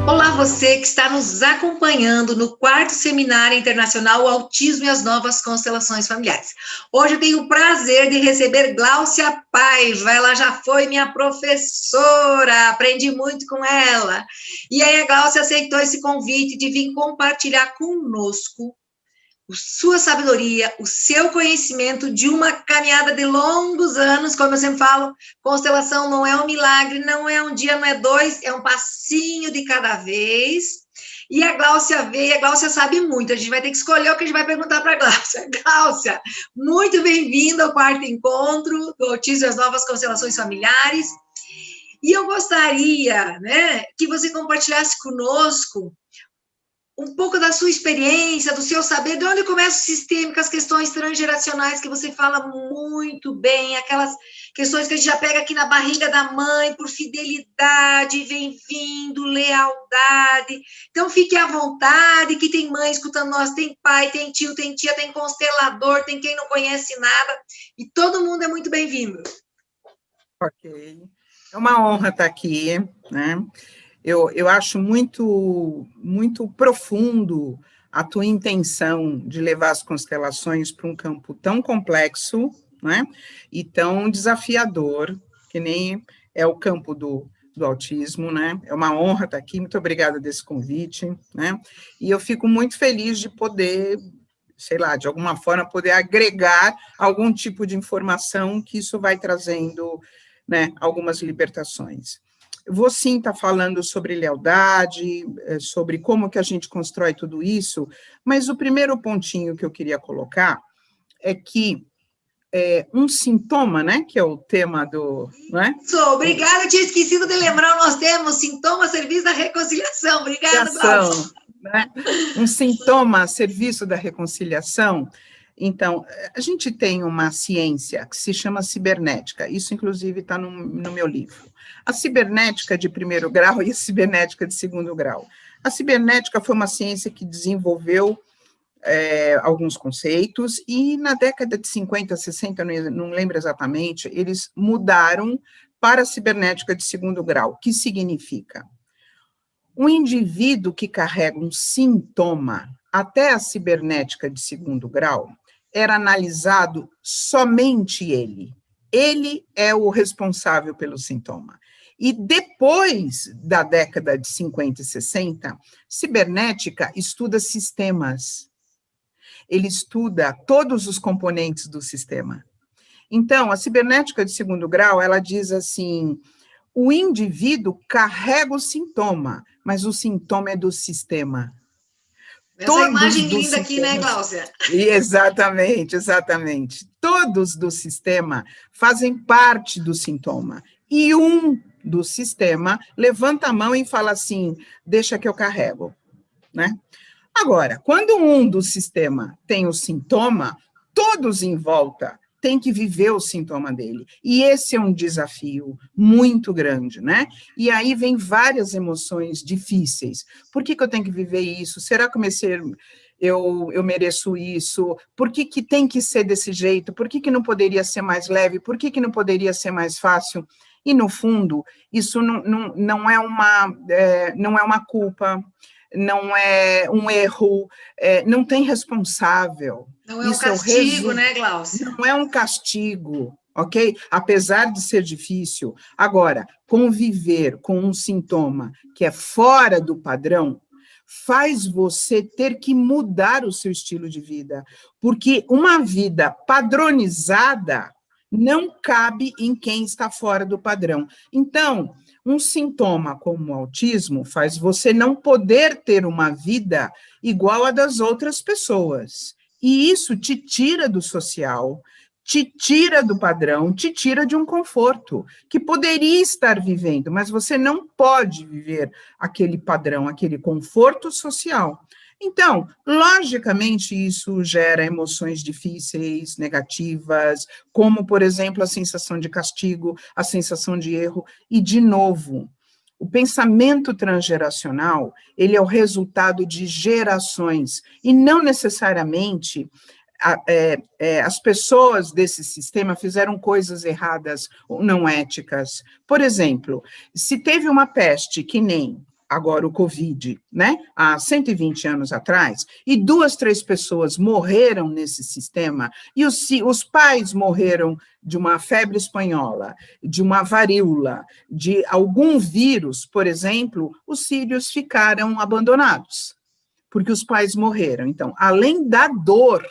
Olá, você que está nos acompanhando no 4º Seminário Internacional O Autismo e as Novas Constelações Familiares. Hoje eu tenho o prazer de receber Gláucia Paiva, ela já foi minha professora, aprendi muito com ela. E aí a Gláucia aceitou esse convite de vir compartilhar conosco sua sabedoria, o seu conhecimento de uma caminhada de longos anos, como eu sempre falo, constelação não é um milagre, não é um dia, não é dois, é um passinho de cada vez. E a Gláucia veio, a Gláucia sabe muito, a gente vai ter que escolher o que a gente vai perguntar para a Gláucia. Gláucia, muito bem-vinda ao 4º encontro do Autismo e as Novas Constelações Familiares. E eu gostaria, que você compartilhasse conosco um pouco da sua experiência, do seu saber, de onde começa o sistêmico, as questões transgeracionais que você fala muito bem, aquelas questões que a gente já pega aqui na barriga da mãe, por fidelidade, vem vindo, lealdade. Então, fique à vontade, que tem mãe escutando nós, tem pai, tem tio, tem tia, tem constelador, tem quem não conhece nada, e todo mundo é muito bem-vindo. Ok. É uma honra estar aqui, né? Eu acho muito profundo a tua intenção de levar as constelações para um campo tão complexo, né, e tão desafiador, que nem é o campo do autismo, né? É uma honra estar aqui, muito obrigada desse convite, né? E eu fico muito feliz de poder, sei lá, de alguma forma, poder agregar algum tipo de informação que isso vai trazendo, né, algumas libertações. Eu vou sim estar falando sobre lealdade, sobre como que a gente constrói tudo isso, mas o primeiro pontinho que eu queria colocar é que um sintoma, né, que é o tema do... Né? Isso, obrigada, eu tinha esquecido de lembrar, nós temos sintoma a serviço da reconciliação. Obrigada, Gláucia. Né? Um sintoma a serviço da reconciliação. Então, a gente tem uma ciência que se chama cibernética, isso inclusive está no meu livro. A cibernética de 1º grau e a cibernética de 2º grau. A cibernética foi uma ciência que desenvolveu alguns conceitos, e na década de 50, 60, não lembro exatamente, eles mudaram para a cibernética de 2º grau, que significa um indivíduo que carrega um sintoma até a cibernética de 2º grau, era analisado somente ele. Ele é o responsável pelo sintoma. E depois da década de 50 e 60, cibernética estuda sistemas. Ele estuda todos os componentes do sistema. Então, a cibernética de 2º grau, ela diz assim, o indivíduo carrega o sintoma, mas o sintoma é do sistema. Essa imagem linda aqui, né, Gláucia? Exatamente. Todos do sistema fazem parte do sintoma. E um do sistema levanta a mão e fala assim, deixa que eu carrego, né? Agora, quando um do sistema tem o sintoma, todos em volta têm que viver o sintoma dele. E esse é um desafio muito grande, né? E aí vem várias emoções difíceis. Por que eu tenho que viver isso? Será que eu mereço isso? Por que tem que ser desse jeito? Por que não poderia ser mais leve? Por que não poderia ser mais fácil? E, no fundo, isso não é uma culpa, não é um erro, não tem responsável. Não é um castigo, né, Gláucia? Não é um castigo, ok? Apesar de ser difícil. Agora, conviver com um sintoma que é fora do padrão faz você ter que mudar o seu estilo de vida, porque uma vida padronizada não cabe em quem está fora do padrão. Então, um sintoma como o autismo faz você não poder ter uma vida igual a das outras pessoas. E isso te tira do social, te tira do padrão, te tira de um conforto que poderia estar vivendo, mas você não pode viver aquele padrão, aquele conforto social. Então, logicamente, isso gera emoções difíceis, negativas, como, por exemplo, a sensação de castigo, a sensação de erro, e, de novo, o pensamento transgeracional, ele é o resultado de gerações, e não necessariamente as pessoas desse sistema fizeram coisas erradas ou não éticas. Por exemplo, se teve uma peste que nem agora o Covid, né? Há 120 anos atrás, e 2, 3 pessoas morreram nesse sistema, e os pais morreram de uma febre espanhola, de uma varíola, de algum vírus, por exemplo, os filhos ficaram abandonados, porque os pais morreram. Então, além da dor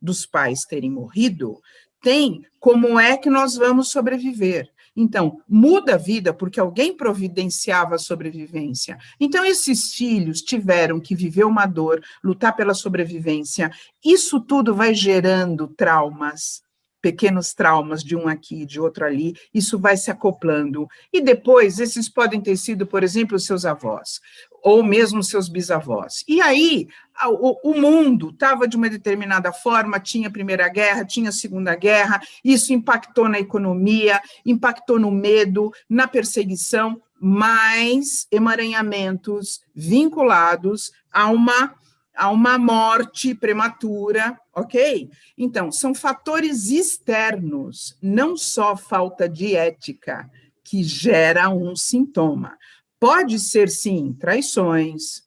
dos pais terem morrido, tem como é que nós vamos sobreviver. Então, muda a vida porque alguém providenciava a sobrevivência. Então, esses filhos tiveram que viver uma dor, lutar pela sobrevivência. Isso tudo vai gerando traumas, pequenos traumas de um aqui, de outro ali. Isso vai se acoplando. E depois, esses podem ter sido, por exemplo, os seus avós, ou mesmo seus bisavós. E aí, o mundo estava de uma determinada forma, tinha a Primeira Guerra, tinha a Segunda Guerra, isso impactou na economia, impactou no medo, na perseguição, mais emaranhamentos vinculados a uma morte prematura, ok? Então, são fatores externos, não só falta de ética, que gera um sintoma. Pode ser, sim, traições,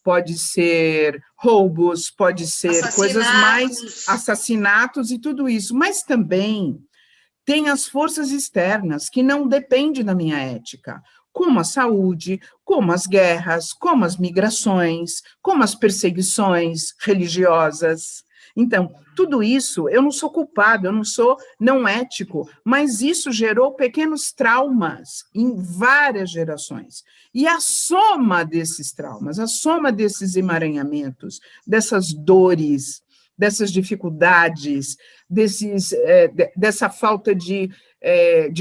pode ser roubos, pode ser coisas mais, assassinatos e tudo isso, mas também tem as forças externas que não dependem da minha ética, como a saúde, como as guerras, como as migrações, como as perseguições religiosas. Então, tudo isso, eu não sou culpado, eu não sou não ético, mas isso gerou pequenos traumas em várias gerações. E a soma desses traumas, a soma desses emaranhamentos, dessas dores, dessas dificuldades, dessa falta de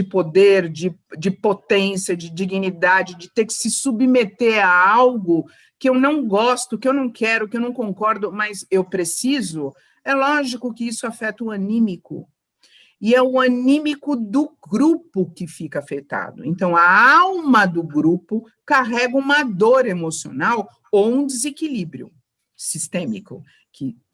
poder, de potência, de dignidade, de ter que se submeter a algo que eu não gosto, que eu não quero, que eu não concordo, mas eu preciso, é lógico que isso afeta o anímico. E é o anímico do grupo que fica afetado. Então, a alma do grupo carrega uma dor emocional ou um desequilíbrio sistêmico,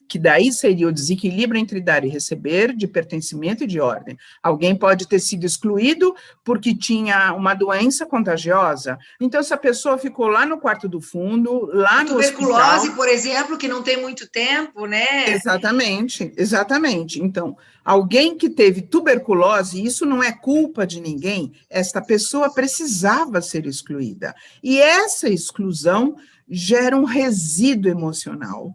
que daí seria o desequilíbrio entre dar e receber, de pertencimento e de ordem. Alguém pode ter sido excluído porque tinha uma doença contagiosa, então essa pessoa ficou lá no quarto do fundo, lá no tuberculose, hospital. por exemplo, que não tem muito tempo, né? Exatamente, exatamente. Então, alguém que teve tuberculose, isso não é culpa de ninguém, esta pessoa precisava ser excluída. E essa exclusão gera um resíduo emocional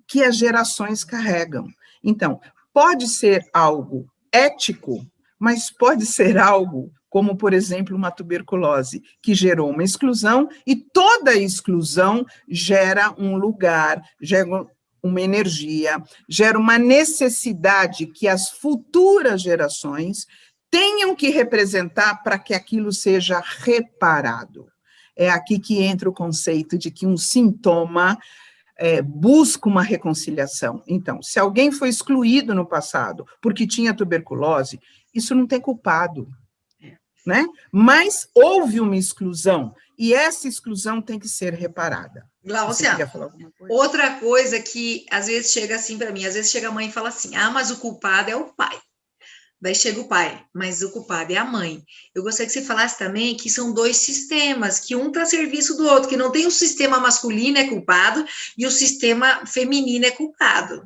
que as gerações carregam. Então, pode ser algo ético, mas pode ser algo como, por exemplo, uma tuberculose, que gerou uma exclusão, e toda exclusão gera um lugar, gera uma energia, gera uma necessidade que as futuras gerações tenham que representar para que aquilo seja reparado. É aqui que entra o conceito de que um sintoma busca uma reconciliação. Então, se alguém foi excluído no passado porque tinha tuberculose, isso não tem culpado, né? Mas houve uma exclusão, e essa exclusão tem que ser reparada. Glaucia, outra coisa que às vezes chega assim para mim, às vezes chega a mãe e fala assim, mas o culpado é o pai. Daí chega o pai, mas o culpado é a mãe. Eu gostaria que você falasse também que são 2 sistemas, que um está a serviço do outro, que não tem o sistema masculino é culpado e o sistema feminino é culpado.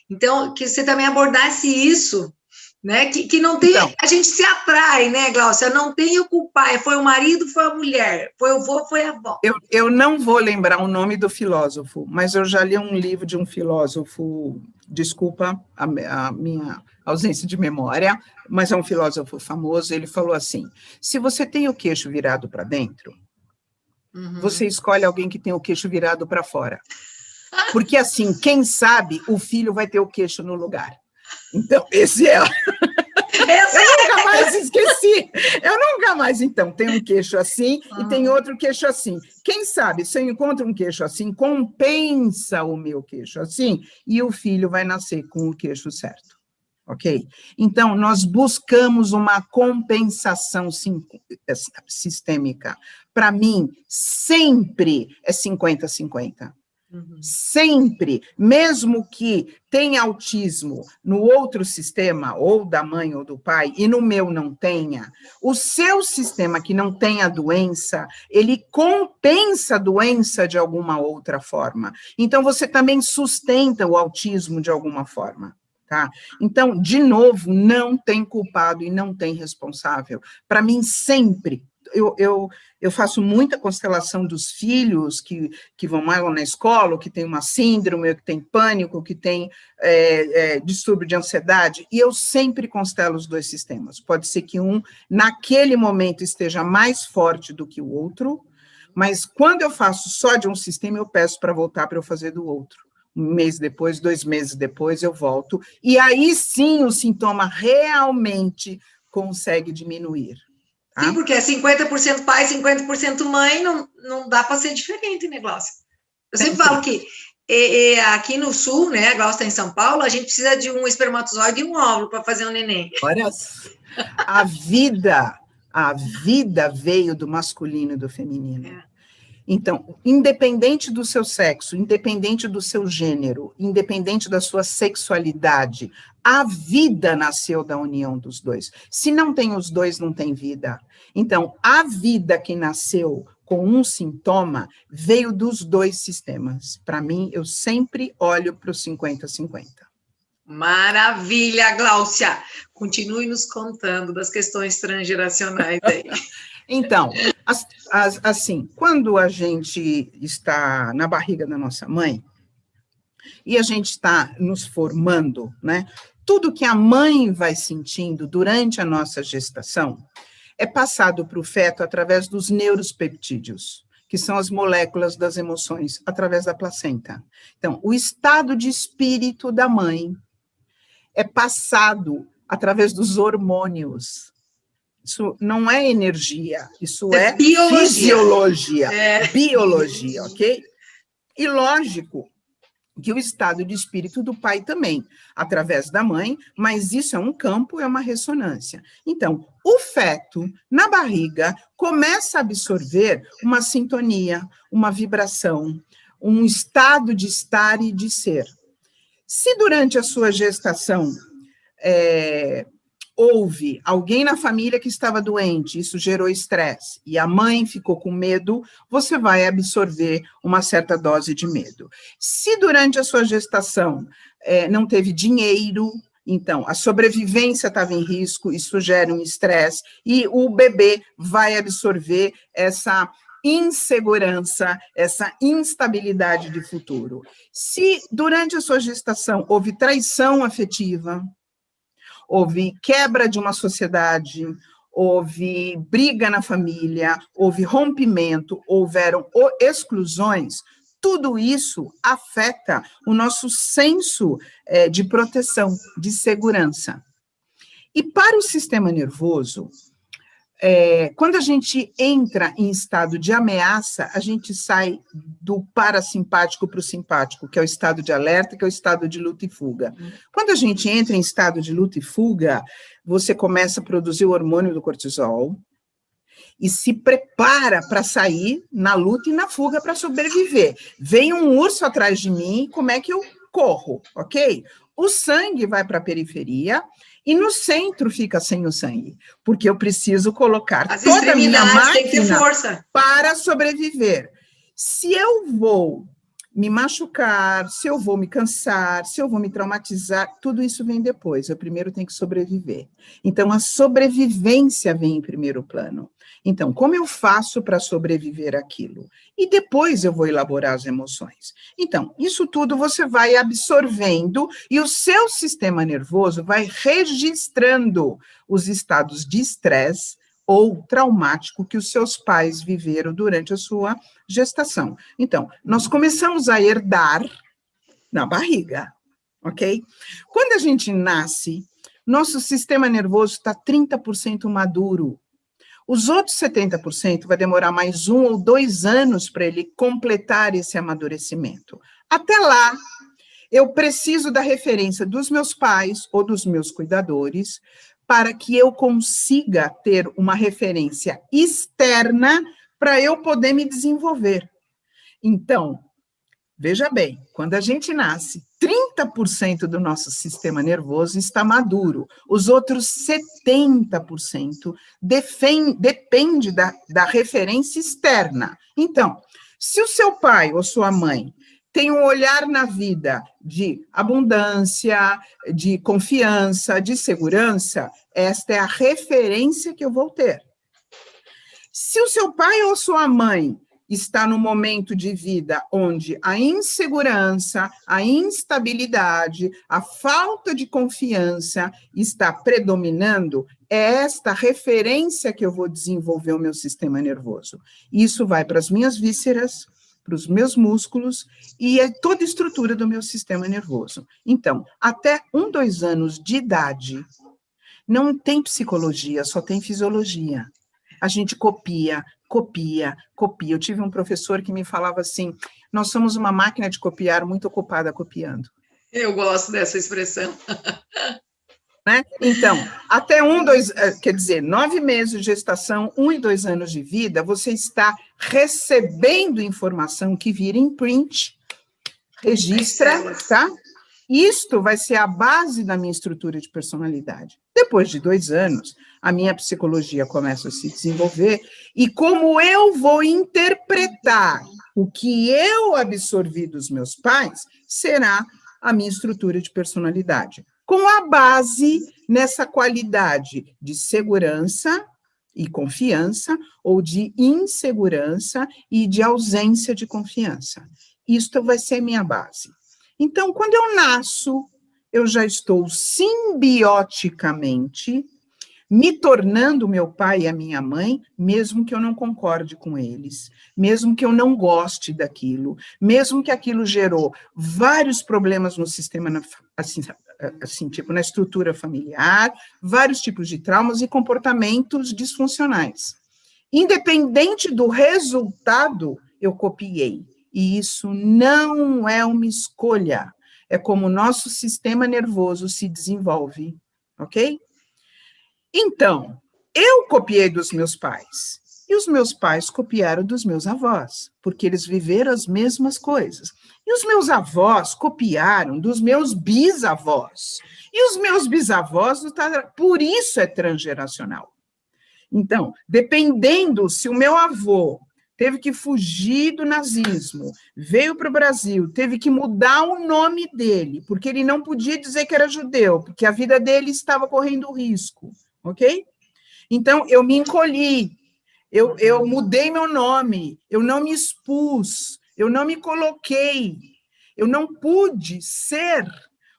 Então, que você também abordasse isso, né? Que não tem, então, a gente se atrai, né, Glaucia? Não tem o culpar, foi o marido, foi a mulher, foi o avô, foi a avó. Eu não vou lembrar o nome do filósofo, mas eu já li um livro de um filósofo, desculpa a minha ausência de memória, mas é um filósofo famoso, ele falou assim, se você tem o queixo virado para dentro, você escolhe alguém que tem o queixo virado para fora. Porque assim, quem sabe, o filho vai ter o queixo no lugar. Então, esse é... Eu nunca mais esqueci. Eu nunca mais, então, tem um queixo assim e tem outro queixo assim. Quem sabe, se eu encontro um queixo assim, compensa o meu queixo assim, e o filho vai nascer com o queixo certo. Ok? Então, nós buscamos uma compensação sistêmica. Para mim, sempre é 50-50. Sempre, mesmo que tenha autismo no outro sistema, ou da mãe ou do pai, e no meu não tenha, o seu sistema que não tem a doença, ele compensa a doença de alguma outra forma. Então, você também sustenta o autismo de alguma forma. Tá? Então, de novo, não tem culpado e não tem responsável. Para mim, sempre, eu faço muita constelação dos filhos que vão mal na escola, ou que tem uma síndrome, ou que tem pânico, que tem distúrbio de ansiedade, e eu sempre constelo os dois sistemas. Pode ser que um, naquele momento, esteja mais forte do que o outro, mas quando eu faço só de um sistema, eu peço para voltar para eu fazer do outro. Um mês depois, 2 meses depois, eu volto, e aí sim o sintoma realmente consegue diminuir. Tá? Sim, porque é 50% pai, 50% mãe, não dá para ser diferente, né, Glaucia? Eu sempre falo que aqui no sul, né, a Glaucia está em São Paulo, a gente precisa de um espermatozoide e um óvulo para fazer um neném. Olha, a vida veio do masculino e do feminino. Então, independente do seu sexo, independente do seu gênero, independente da sua sexualidade, a vida nasceu da união dos dois. Se não tem os dois, não tem vida. Então, a vida que nasceu com um sintoma veio dos dois sistemas. Para mim, eu sempre olho para os 50-50. Maravilha, Glaucia! Continue nos contando das questões transgeracionais aí. Então, assim, quando a gente está na barriga da nossa mãe, e a gente está nos formando, né? Tudo que a mãe vai sentindo durante a nossa gestação é passado para o feto através dos neuropeptídeos, que são as moléculas das emoções, através da placenta. Então, o estado de espírito da mãe é passado através dos hormônios. Isso não é energia, isso é biologia. Fisiologia, biologia, ok? E lógico que o estado de espírito do pai também, através da mãe, mas isso é um campo, é uma ressonância. Então, o feto, na barriga, começa a absorver uma sintonia, uma vibração, um estado de estar e de ser. Se durante a sua gestação houve alguém na família que estava doente, isso gerou estresse, e a mãe ficou com medo, você vai absorver uma certa dose de medo. Se durante a sua gestação não teve dinheiro, então a sobrevivência estava em risco, isso gera um estresse, e o bebê vai absorver essa insegurança, essa instabilidade de futuro. Se durante a sua gestação houve traição afetiva, houve quebra de uma sociedade, houve briga na família, houve rompimento, houveram exclusões, tudo isso afeta o nosso senso de proteção, de segurança. E para o sistema nervoso, quando a gente entra em estado de ameaça, a gente sai do parasimpático para o simpático, que é o estado de alerta, que é o estado de luta e fuga. Quando a gente entra em estado de luta e fuga, você começa a produzir o hormônio do cortisol e se prepara para sair na luta e na fuga para sobreviver. Vem um urso atrás de mim, como é que eu corro, ok? O sangue vai para a periferia e no centro fica sem o sangue, porque eu preciso colocar toda a minha máquina para sobreviver. Se eu vou me machucar, se eu vou me cansar, se eu vou me traumatizar, tudo isso vem depois. Eu primeiro tenho que sobreviver. Então, a sobrevivência vem em primeiro plano. Então, como eu faço para sobreviver àquilo? E depois eu vou elaborar as emoções. Então, isso tudo você vai absorvendo e o seu sistema nervoso vai registrando os estados de estresse ou traumático que os seus pais viveram durante a sua gestação. Então, nós começamos a herdar na barriga, ok? Quando a gente nasce, nosso sistema nervoso está 30% maduro. Os outros 70% vai demorar mais 1 ou 2 anos para ele completar esse amadurecimento. Até lá, eu preciso da referência dos meus pais ou dos meus cuidadores para que eu consiga ter uma referência externa para eu poder me desenvolver. Então, Veja bem, quando a gente nasce, 30% do nosso sistema nervoso está maduro, os outros 70% depende da referência externa. Então, se o seu pai ou sua mãe tem um olhar na vida de abundância, de confiança, de segurança, esta é a referência que eu vou ter. Se o seu pai ou sua mãe está no momento de vida onde a insegurança, a instabilidade, a falta de confiança está predominando, é esta referência que eu vou desenvolver o meu sistema nervoso. Isso vai para as minhas vísceras, para os meus músculos e é toda a estrutura do meu sistema nervoso. Então, até 1, 2 anos de idade, não tem psicologia, só tem fisiologia. A gente copia. Eu tive um professor que me falava assim, nós somos uma máquina de copiar muito ocupada copiando. Eu gosto dessa expressão. Né? Então, até 1, 2, quer dizer, 9 meses de gestação, 1 e 2 anos de vida, você está recebendo informação que vira em print, registra, tá? Isto vai ser a base da minha estrutura de personalidade. Depois de 2 anos, a minha psicologia começa a se desenvolver e como eu vou interpretar o que eu absorvi dos meus pais, será a minha estrutura de personalidade. Com a base nessa qualidade de segurança e confiança, ou de insegurança e de ausência de confiança. Isto vai ser minha base. Então, quando eu nasço, eu já estou simbioticamente me tornando meu pai e a minha mãe, mesmo que eu não concorde com eles, mesmo que eu não goste daquilo, mesmo que aquilo gerou vários problemas no sistema, assim, tipo na estrutura familiar, vários tipos de traumas e comportamentos disfuncionais. Independente do resultado, eu copiei. E isso não é uma escolha, é como o nosso sistema nervoso se desenvolve, ok? Então, eu copiei dos meus pais, e os meus pais copiaram dos meus avós, porque eles viveram as mesmas coisas. E os meus avós copiaram dos meus bisavós, e os meus bisavós, por isso é transgeracional. Então, dependendo se o meu avô teve que fugir do nazismo, veio para o Brasil, teve que mudar o nome dele, porque ele não podia dizer que era judeu, porque a vida dele estava correndo risco, ok? Então, eu me encolhi, eu mudei meu nome, eu não me expus, eu não me coloquei, eu não pude ser...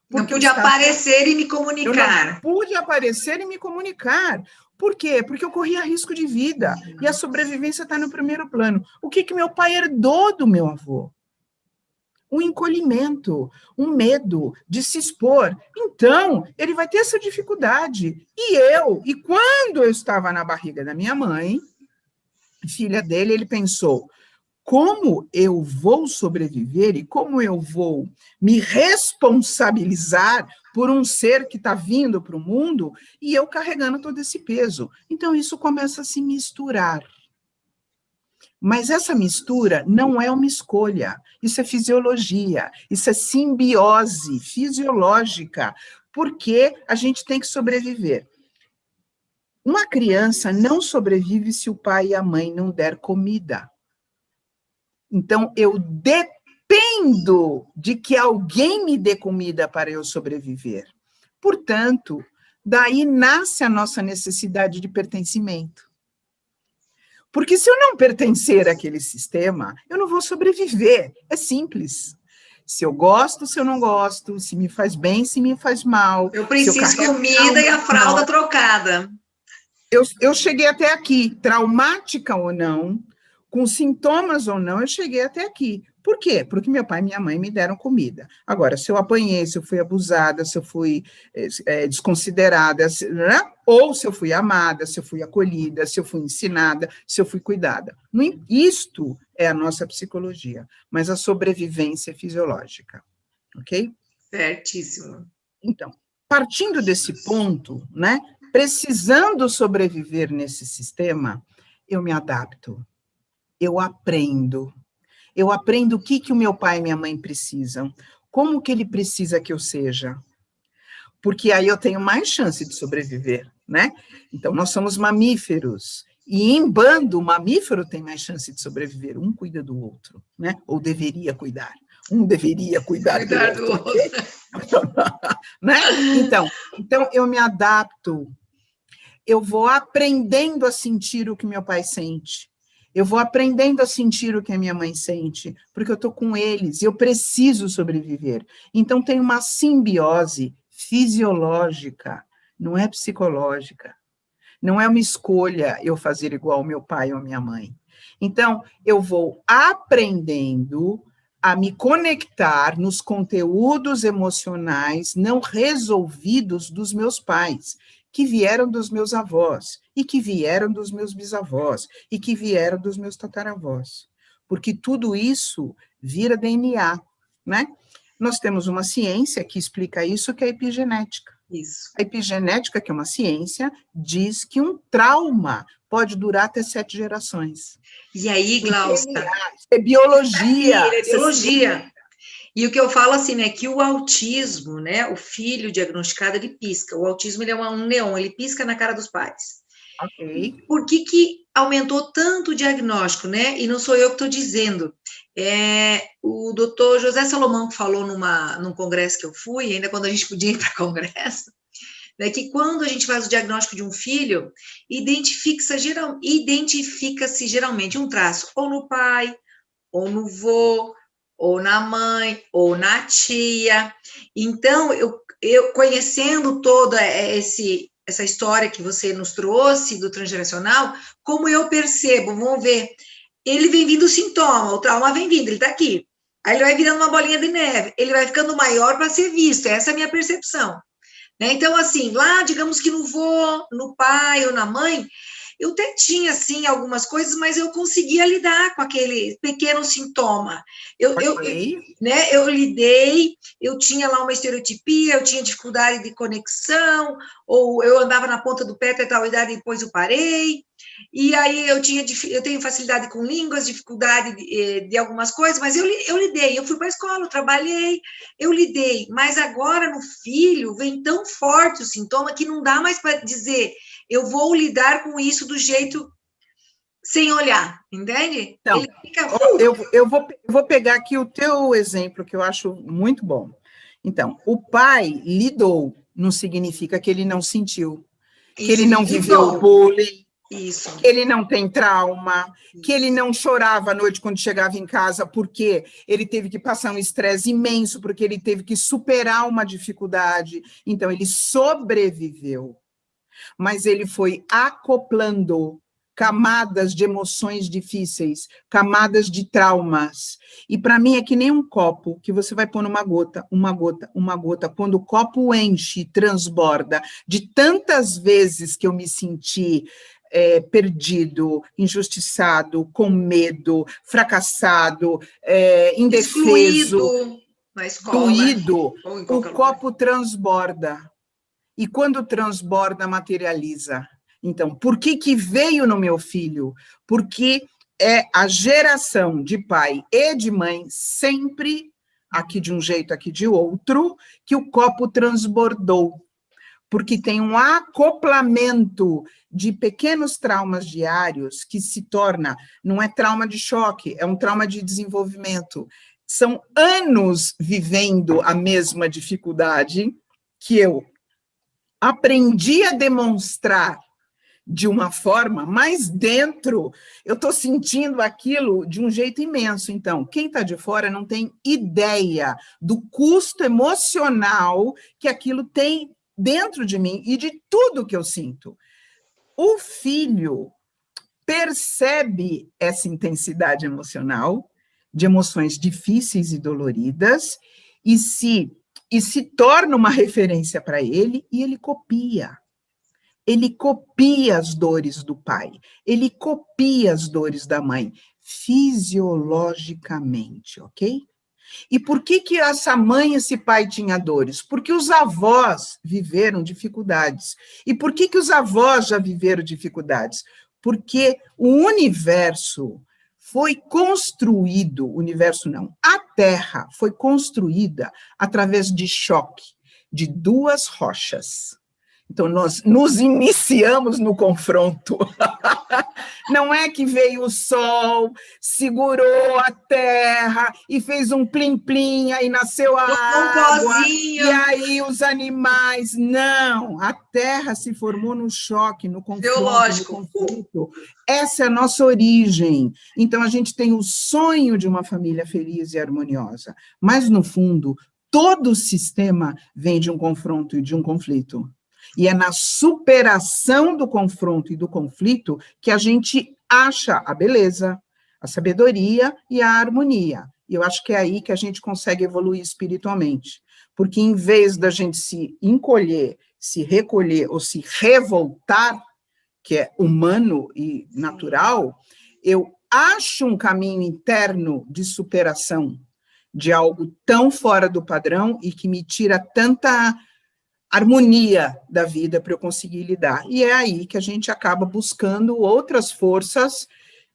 Não pude aparecer e me comunicar. Eu não pude aparecer e me comunicar. Por quê? Porque eu corria risco de vida, e a sobrevivência está no primeiro plano. O que meu pai herdou do meu avô? Um encolhimento, um medo de se expor. Então, ele vai ter essa dificuldade. E quando eu estava na barriga da minha mãe, filha dele, ele pensou, como eu vou sobreviver e como eu vou me responsabilizar por um ser que está vindo para o mundo e eu carregando todo esse peso. Então, isso começa a se misturar. Mas essa mistura não é uma escolha, isso é fisiologia, isso é simbiose fisiológica, porque a gente tem que sobreviver. Uma criança não sobrevive se o pai e a mãe não der comida. Então, eu dependo de que alguém me dê comida para eu sobreviver. Portanto, daí nasce a nossa necessidade de pertencimento. Porque se eu não pertencer àquele sistema, eu não vou sobreviver. É simples. Se eu gosto, se eu não gosto, se me faz bem, se me faz mal. Eu preciso de comida e a fralda trocada. Eu cheguei até aqui, traumática ou não, com sintomas ou não, eu cheguei até aqui. Por quê? Porque meu pai e minha mãe me deram comida. Agora, se eu apanhei, se eu fui abusada, se eu fui desconsiderada, ou se eu fui amada, se eu fui acolhida, se eu fui ensinada, se eu fui cuidada. Isto é a nossa psicologia, mas a sobrevivência é fisiológica, ok? Certíssimo. Então, partindo desse ponto, né, precisando sobreviver nesse sistema, eu me adapto. Eu aprendo, Eu aprendo o que o meu pai e minha mãe precisam, como que ele precisa que eu seja, porque aí eu tenho mais chance de sobreviver, né? Então, nós somos mamíferos, e em bando, o mamífero tem mais chance de sobreviver, um cuida do outro, né? Ou deveria cuidar, um deveria cuidar do Cuidar do outro, outro. ok? Né? Então, eu me adapto, eu vou aprendendo a sentir o que meu pai sente, eu vou aprendendo a sentir o que a minha mãe sente, porque eu estou com eles, e eu preciso sobreviver. Então, tem uma simbiose fisiológica, não é psicológica. Não é uma escolha eu fazer igual ao meu pai ou minha mãe. Então, eu vou aprendendo a me conectar nos conteúdos emocionais não resolvidos dos meus pais, que vieram dos meus avós, e que vieram dos meus bisavós, e que vieram dos meus tataravós. Porque tudo isso vira DNA, né? Nós temos uma ciência que explica isso, que é a epigenética. Isso. A epigenética, que é uma ciência, diz que um trauma pode durar até 7 gerações. E aí, Glaucia? É biologia. É biologia. E o que eu falo assim, né, que o autismo, né, o filho diagnosticado, ele pisca. O autismo, ele é um neon, ele pisca na cara dos pais. Ok. Por que aumentou tanto o diagnóstico, né? E não sou eu que estou dizendo. O doutor José Salomão falou num congresso que eu fui, ainda quando a gente podia ir para congresso, né, que quando a gente faz o diagnóstico de um filho, identifica-se geralmente um traço ou no pai, ou no vô, ou na mãe, ou na tia. Então, eu conhecendo toda essa história que você nos trouxe do transgeracional, como eu percebo, vamos ver, ele vem vindo sintoma, o trauma vem vindo, ele está aqui. Aí ele vai virando uma bolinha de neve, ele vai ficando maior para ser visto, essa é a minha percepção. Né? Então, assim, lá, digamos que no vô, no pai ou na mãe, eu até tinha, assim, algumas coisas, mas eu conseguia lidar com aquele pequeno sintoma. Eu lidei, eu tinha lá uma estereotipia, eu tinha dificuldade de conexão, ou eu andava na ponta do pé até tal idade e depois eu parei, e aí eu tenho facilidade com línguas, dificuldade de algumas coisas, mas eu lidei, eu fui para a escola, eu trabalhei, eu lidei, mas agora no filho vem tão forte o sintoma que não dá mais para dizer eu vou lidar com isso do jeito sem olhar, entende? Então, ele fica... eu vou pegar aqui o teu exemplo, que eu acho muito bom. Então, o pai lidou, não significa que ele não sentiu, que ele não viveu o bullying, que ele não tem trauma, que ele não chorava à noite quando chegava em casa porque ele teve que passar um estresse imenso, porque ele teve que superar uma dificuldade. Então, ele sobreviveu, mas ele foi acoplando camadas de emoções difíceis, camadas de traumas. E para mim é que nem um copo que você vai pôr numa gota, uma gota, uma gota. Quando o copo enche, transborda, de tantas vezes que eu me senti perdido, injustiçado, com medo, fracassado, indefeso, excluído na escola, doído, o copo transborda. E quando transborda, materializa. Então, por que veio no meu filho? Porque é a geração de pai e de mãe, sempre, aqui de um jeito, aqui de outro, que o copo transbordou. Porque tem um acoplamento de pequenos traumas diários que se torna, não é trauma de choque, é um trauma de desenvolvimento. São anos vivendo a mesma dificuldade que eu aprendi a demonstrar de uma forma, mas dentro eu estou sentindo aquilo de um jeito imenso. Então, quem está de fora não tem ideia do custo emocional que aquilo tem dentro de mim e de tudo que eu sinto. O filho percebe essa intensidade emocional, de emoções difíceis e doloridas, e se torna uma referência para ele, e ele copia. Ele copia as dores do pai, ele copia as dores da mãe, fisiologicamente, ok? E por que essa mãe e esse pai tinham dores? Porque os avós viveram dificuldades. E por que os avós já viveram dificuldades? Porque o universo foi construído, o universo não, a Terra foi construída através de choque de duas rochas. Então, nós nos iniciamos no confronto. Não é que veio o Sol, segurou a Terra e fez um plim-plim, aí nasceu a água, e aí os animais. Não, a Terra se formou no choque, no confronto, no conflito. Essa é a nossa origem. Então, a gente tem o sonho de uma família feliz e harmoniosa, mas, no fundo, todo o sistema vem de um confronto e de um conflito. E é na superação do confronto e do conflito que a gente acha a beleza, a sabedoria e a harmonia. E eu acho que é aí que a gente consegue evoluir espiritualmente. Porque em vez da gente se encolher, se recolher ou se revoltar, que é humano e natural, eu acho um caminho interno de superação de algo tão fora do padrão e que me tira tanta harmonia da vida para eu conseguir lidar. E é aí que a gente acaba buscando outras forças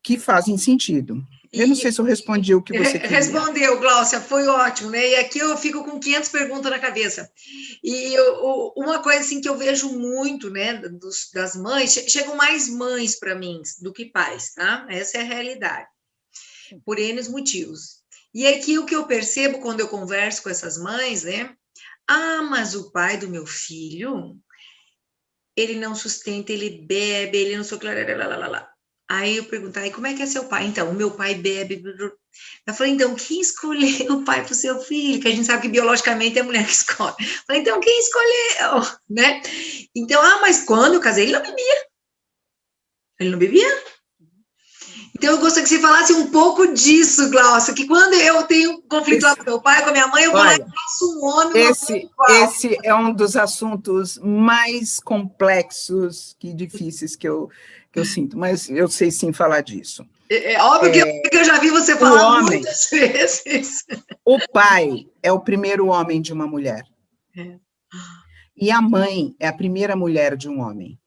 que fazem sentido. Eu não sei se eu respondi o que você queria. Respondeu, Gláucia, foi ótimo, né? E aqui eu fico com 500 perguntas na cabeça. E uma coisa assim que eu vejo muito, né, das mães, chegam mais mães para mim do que pais, tá? Essa é a realidade, por N motivos. E aqui o que eu percebo quando eu converso com essas mães, né? Ah, mas o pai do meu filho, ele não sustenta, ele bebe, ele não sei o que, lá. Aí eu pergunto, aí como é que é seu pai? Então, o meu pai bebe. Eu falei, então, quem escolheu o pai para o seu filho? Que a gente sabe que biologicamente é a mulher que escolhe. Eu falei, então, quem escolheu? Né? Então, mas quando eu casei, ele não bebia. Ele não bebia? Então, eu gostaria que você falasse um pouco disso, Gláucia, que quando eu tenho conflito lá com meu pai, com a minha mãe, eu vou lá e faço um homem. Esse é um dos assuntos mais complexos e difíceis que eu sinto, mas eu sei sim falar disso. É óbvio que eu já vi você falar muitas vezes. O pai é o primeiro homem de uma mulher. E a mãe é a primeira mulher de um homem.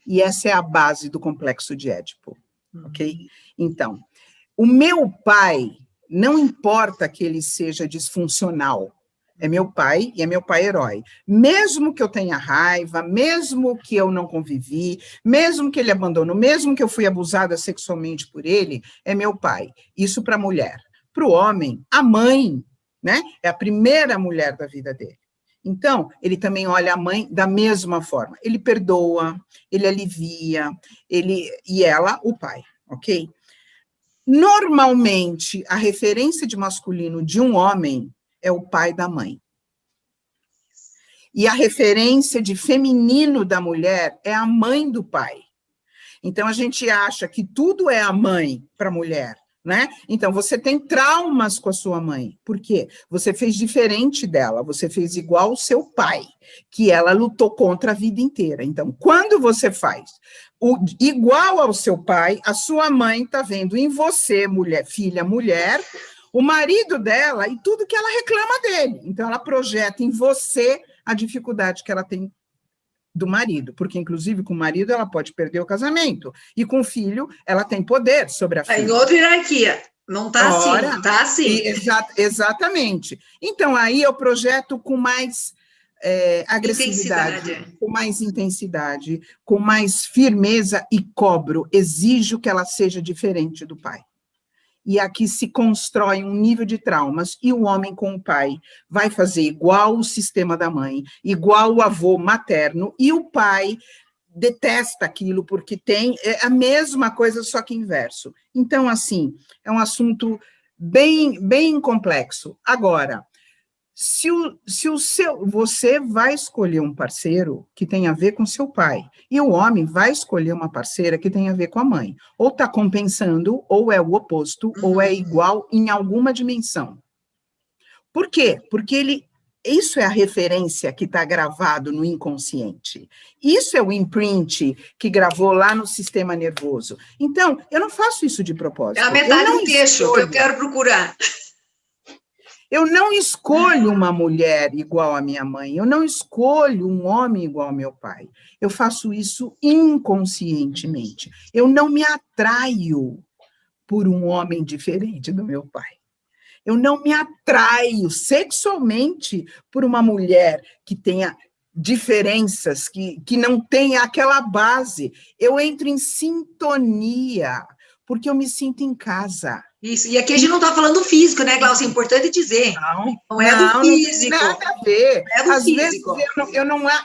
E essa é a base do complexo de Édipo. Ok? Então, o meu pai, não importa que ele seja disfuncional, é meu pai e é meu pai herói. Mesmo que eu tenha raiva, mesmo que eu não convivi, mesmo que ele abandonou, mesmo que eu fui abusada sexualmente por ele, é meu pai. Isso para a mulher. Para o homem, a mãe, né, é a primeira mulher da vida dele. Então, ele também olha a mãe da mesma forma. Ele perdoa, ele alivia, e ela, o pai, ok? Normalmente, a referência de masculino de um homem é o pai da mãe. E a referência de feminino da mulher é a mãe do pai. Então, a gente acha que tudo é a mãe para a mulher, né? Então, você tem traumas com a sua mãe. Por quê? Você fez diferente dela, você fez igual ao seu pai, que ela lutou contra a vida inteira. Então, quando você faz igual ao seu pai, a sua mãe está vendo em você, mulher, filha, mulher, o marido dela e tudo que ela reclama dele. Então, ela projeta em você a dificuldade que ela tem do marido, porque, inclusive, com o marido ela pode perder o casamento, e com o filho ela tem poder sobre a filha. Em outra hierarquia, não está assim, está assim. Exatamente. Então, aí eu projeto com mais agressividade, com mais intensidade, com mais firmeza e cobro, exijo que ela seja diferente do pai. E aqui se constrói um nível de traumas, e o homem com o pai vai fazer igual o sistema da mãe, igual o avô materno, e o pai detesta aquilo, porque tem a mesma coisa, só que inverso. Então, assim, é um assunto bem complexo. Agora, você vai escolher um parceiro que tem a ver com seu pai, e o homem vai escolher uma parceira que tem a ver com a mãe. Ou está compensando, ou é o oposto, ou é igual em alguma dimensão. Por quê? Porque isso é a referência que está gravado no inconsciente. Isso é o imprint que gravou lá no sistema nervoso. Então, eu não faço isso de propósito. É a metade do queixo que eu quero procurar. Eu não escolho uma mulher igual à minha mãe, eu não escolho um homem igual ao meu pai. Eu faço isso inconscientemente. Eu não me atraio por um homem diferente do meu pai. Eu não me atraio sexualmente por uma mulher que tenha diferenças, que não tenha aquela base. Eu entro em sintonia, porque eu me sinto em casa. Isso, e aqui a gente não está falando físico, né, Glaucia? É importante dizer. Não é do físico. Não tem nada a ver. Não é do Às físico. vezes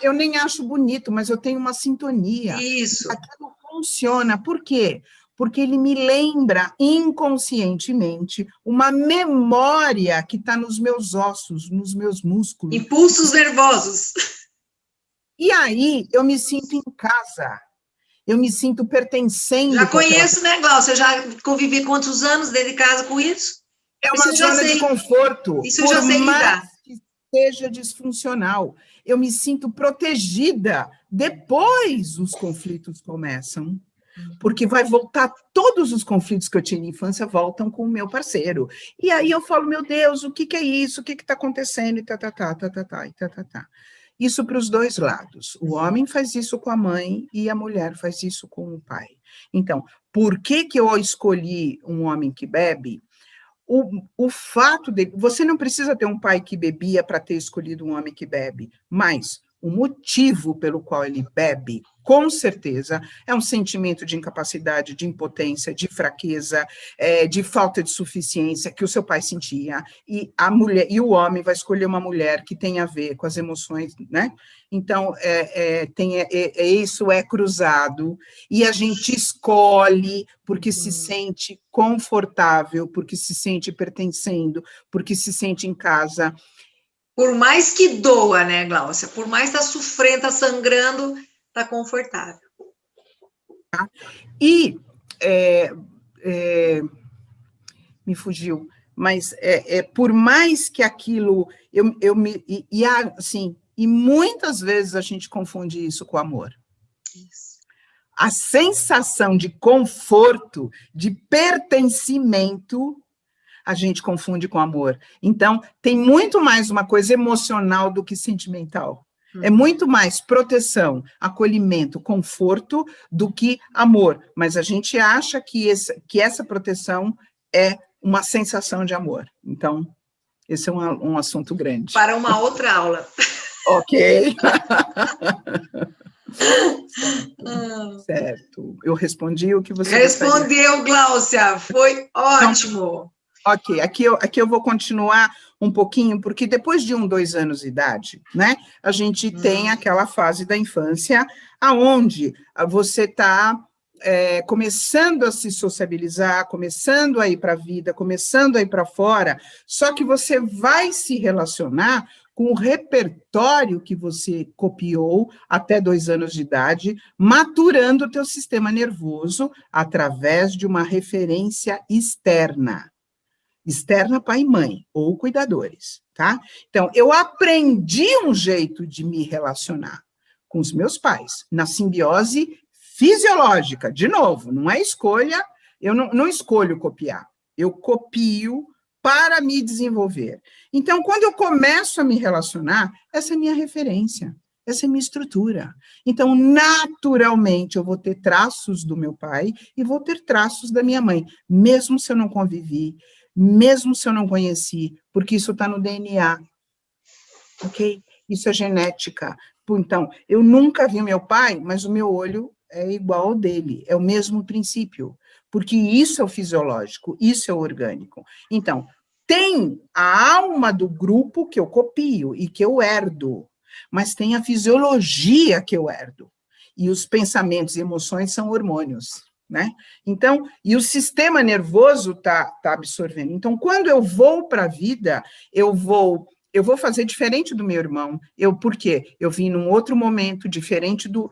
eu nem acho bonito, mas eu tenho uma sintonia. Isso. Aquilo funciona. Por quê? Porque ele me lembra inconscientemente uma memória que está nos meus ossos, nos meus músculos. Impulsos nervosos. E aí eu me sinto em casa. Eu me sinto pertencendo. Já conheço, né, Glaucia? Eu já convivi quantos anos dentro de casa com isso? É uma zona de conforto. Isso eu já sei lidar. Que seja disfuncional. Eu me sinto protegida. Depois os conflitos começam. Porque vai voltar, todos os conflitos que eu tinha na infância voltam com o meu parceiro. E aí eu falo, meu Deus, o que é isso? O que está acontecendo? E tá. Isso para os dois lados. O homem faz isso com a mãe e a mulher faz isso com o pai. Então, por que eu escolhi um homem que bebe? O fato de... Você não precisa ter um pai que bebia para ter escolhido um homem que bebe, mas o motivo pelo qual ele bebe, com certeza, é um sentimento de incapacidade, de impotência, de fraqueza, de falta de suficiência que o seu pai sentia, e a mulher e o homem vai escolher uma mulher que tem a ver com as emoções, né? Então, isso é cruzado, e a gente escolhe porque se sente confortável, porque se sente pertencendo, porque se sente em casa. Por mais que doa, né, Glaucia? Por mais que tá sofrendo, tá sangrando, tá confortável. E me fugiu, mas por mais que aquilo e muitas vezes a gente confunde isso com amor. Isso. A sensação de conforto, de pertencimento, a gente confunde com amor. Então, tem muito mais uma coisa emocional do que sentimental. É muito mais proteção, acolhimento, conforto do que amor. Mas a gente acha que essa proteção é uma sensação de amor. Então, esse é um assunto grande. Para uma outra aula. Ok. Certo. Eu respondi o que você respondeu, Glaucia. Foi ótimo. Ok, aqui eu vou continuar um pouquinho, porque depois de 2 anos de idade, né, a gente tem aquela fase da infância, aonde você está começando a se sociabilizar, começando a ir para a vida, começando a ir para fora, só que você vai se relacionar com o repertório que você copiou até 2 anos de idade, maturando o teu sistema nervoso através de uma referência externa. Externa, pai e mãe, ou cuidadores, tá? Então, eu aprendi um jeito de me relacionar com os meus pais, na simbiose fisiológica. De novo, não é escolha, eu não escolho copiar, eu copio para me desenvolver. Então, quando eu começo a me relacionar, essa é a minha referência, essa é a minha estrutura. Então, naturalmente, eu vou ter traços do meu pai e vou ter traços da minha mãe, mesmo se eu não convivi, mesmo se eu não conheci, porque isso está no DNA, ok? Isso é genética. Então, eu nunca vi meu pai, mas o meu olho é igual ao dele, é o mesmo princípio, porque isso é o fisiológico, isso é o orgânico. Então, tem a alma do grupo que eu copio e que eu herdo, mas tem a fisiologia que eu herdo, e os pensamentos e emoções são hormônios. Né? Então, e o sistema nervoso tá absorvendo. Então, quando eu vou para a vida, eu vou fazer diferente do meu irmão. Por quê? Eu vim num outro momento, diferente do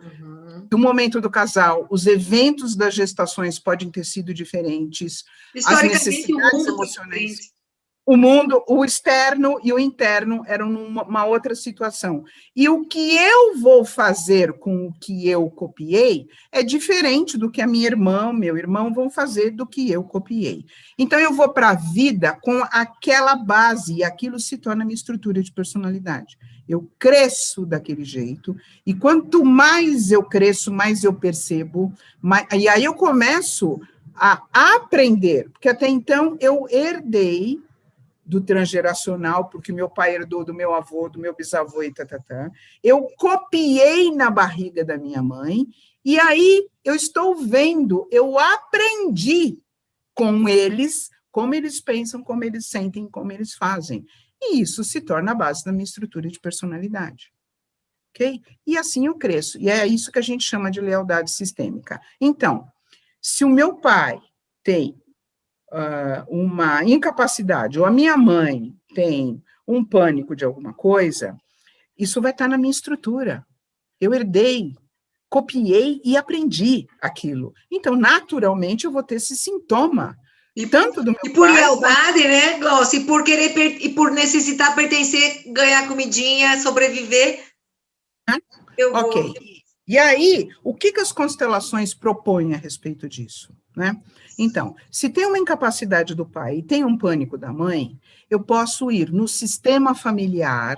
momento do casal. Os eventos das gestações podem ter sido diferentes. As necessidades emocionais. O mundo, o externo e o interno eram numa outra situação. E o que eu vou fazer com o que eu copiei é diferente do que a minha irmã, meu irmão vão fazer do que eu copiei. Então, eu vou para a vida com aquela base, e aquilo se torna minha estrutura de personalidade. Eu cresço daquele jeito, e quanto mais eu cresço, mais eu percebo, e aí eu começo a aprender, porque até então eu herdei do transgeracional, porque meu pai herdou do meu avô, do meu bisavô e tatatã. Eu copiei na barriga da minha mãe, e aí eu estou vendo, eu aprendi com eles, como eles pensam, como eles sentem, como eles fazem. E isso se torna a base da minha estrutura de personalidade. Ok? E assim eu cresço. E é isso que a gente chama de lealdade sistêmica. Então, se o meu pai tem uma incapacidade, ou a minha mãe tem um pânico de alguma coisa, isso vai estar na minha estrutura. Eu herdei, copiei e aprendi aquilo. Então, naturalmente, eu vou ter esse sintoma. Tanto do meu e por pai, lealdade, né, Glaucia? E por querer e por necessitar pertencer, ganhar comidinha, sobreviver, eu vou. ok. E aí, o que as constelações propõem a respeito disso? Né? Então, se tem uma incapacidade do pai e tem um pânico da mãe, eu posso ir no sistema familiar,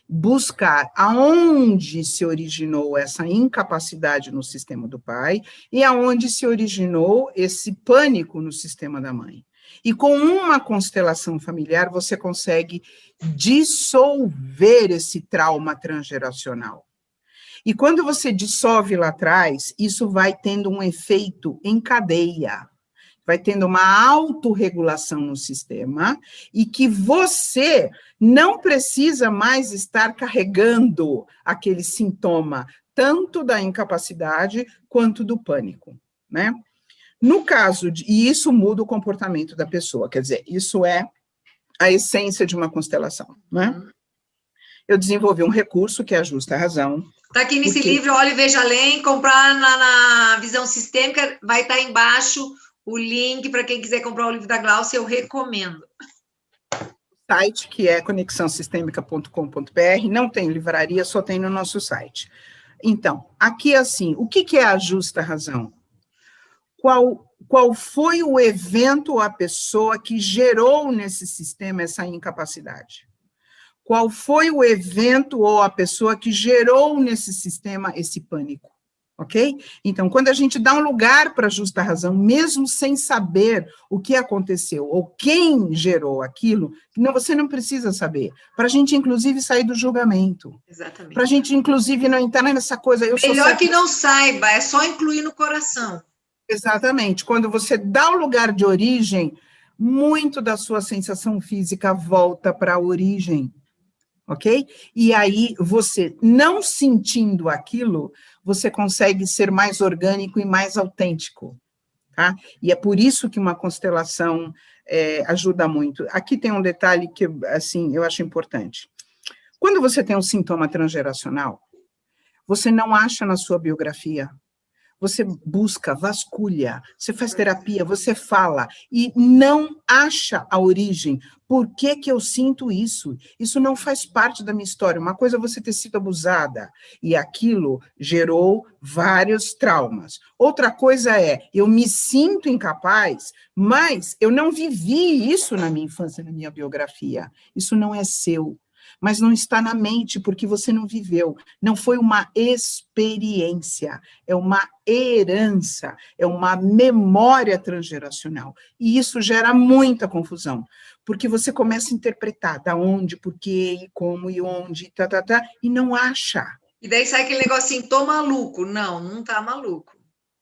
buscar aonde se originou essa incapacidade no sistema do pai e aonde se originou esse pânico no sistema da mãe. E com uma constelação familiar, você consegue dissolver esse trauma transgeracional. E quando você dissolve lá atrás, isso vai tendo um efeito em cadeia, vai tendo uma autorregulação no sistema, e que você não precisa mais estar carregando aquele sintoma, tanto da incapacidade quanto do pânico, né? No caso e isso muda o comportamento da pessoa, quer dizer, isso é a essência de uma constelação, né? Eu desenvolvi um recurso que é a justa razão. Está aqui nesse livro, Olhe e Veja Além, comprar na Visão Sistêmica, vai estar embaixo o link para quem quiser comprar o livro da Glaucia, eu recomendo. Site, que é conexãosistêmica.com.br, não tem livraria, só tem no nosso site. Então, aqui assim, o que é a justa razão? Qual foi o evento ou a pessoa que gerou nesse sistema essa incapacidade? Qual foi o evento ou a pessoa que gerou nesse sistema esse pânico? Ok? Então, quando a gente dá um lugar para a justa razão, mesmo sem saber o que aconteceu ou quem gerou aquilo, você não precisa saber. Para a gente, inclusive, sair do julgamento. Exatamente. Para a gente, inclusive, não entrar nessa coisa. Melhor que não saiba, é só incluir no coração. Exatamente. Quando você dá o lugar de origem, muito da sua sensação física volta para a origem. Ok? E aí, você não sentindo aquilo, você consegue ser mais orgânico e mais autêntico, tá? E é por isso que uma constelação ajuda muito. Aqui tem um detalhe que, assim, eu acho importante. Quando você tem um sintoma transgeracional, você não acha na sua biografia. Você busca, vasculha, você faz terapia, você fala e não acha a origem. Por que eu sinto isso? Isso não faz parte da minha história. Uma coisa é você ter sido abusada e aquilo gerou vários traumas. Outra coisa é, eu me sinto incapaz, mas eu não vivi isso na minha infância, na minha biografia. Isso não é seu. Mas não está na mente, porque você não viveu. Não foi uma experiência, é uma herança, é uma memória transgeracional. E isso gera muita confusão, porque você começa a interpretar da onde, por quê, e como, e onde, e não acha. E daí sai aquele negocinho, tô maluco. Não, não tá maluco.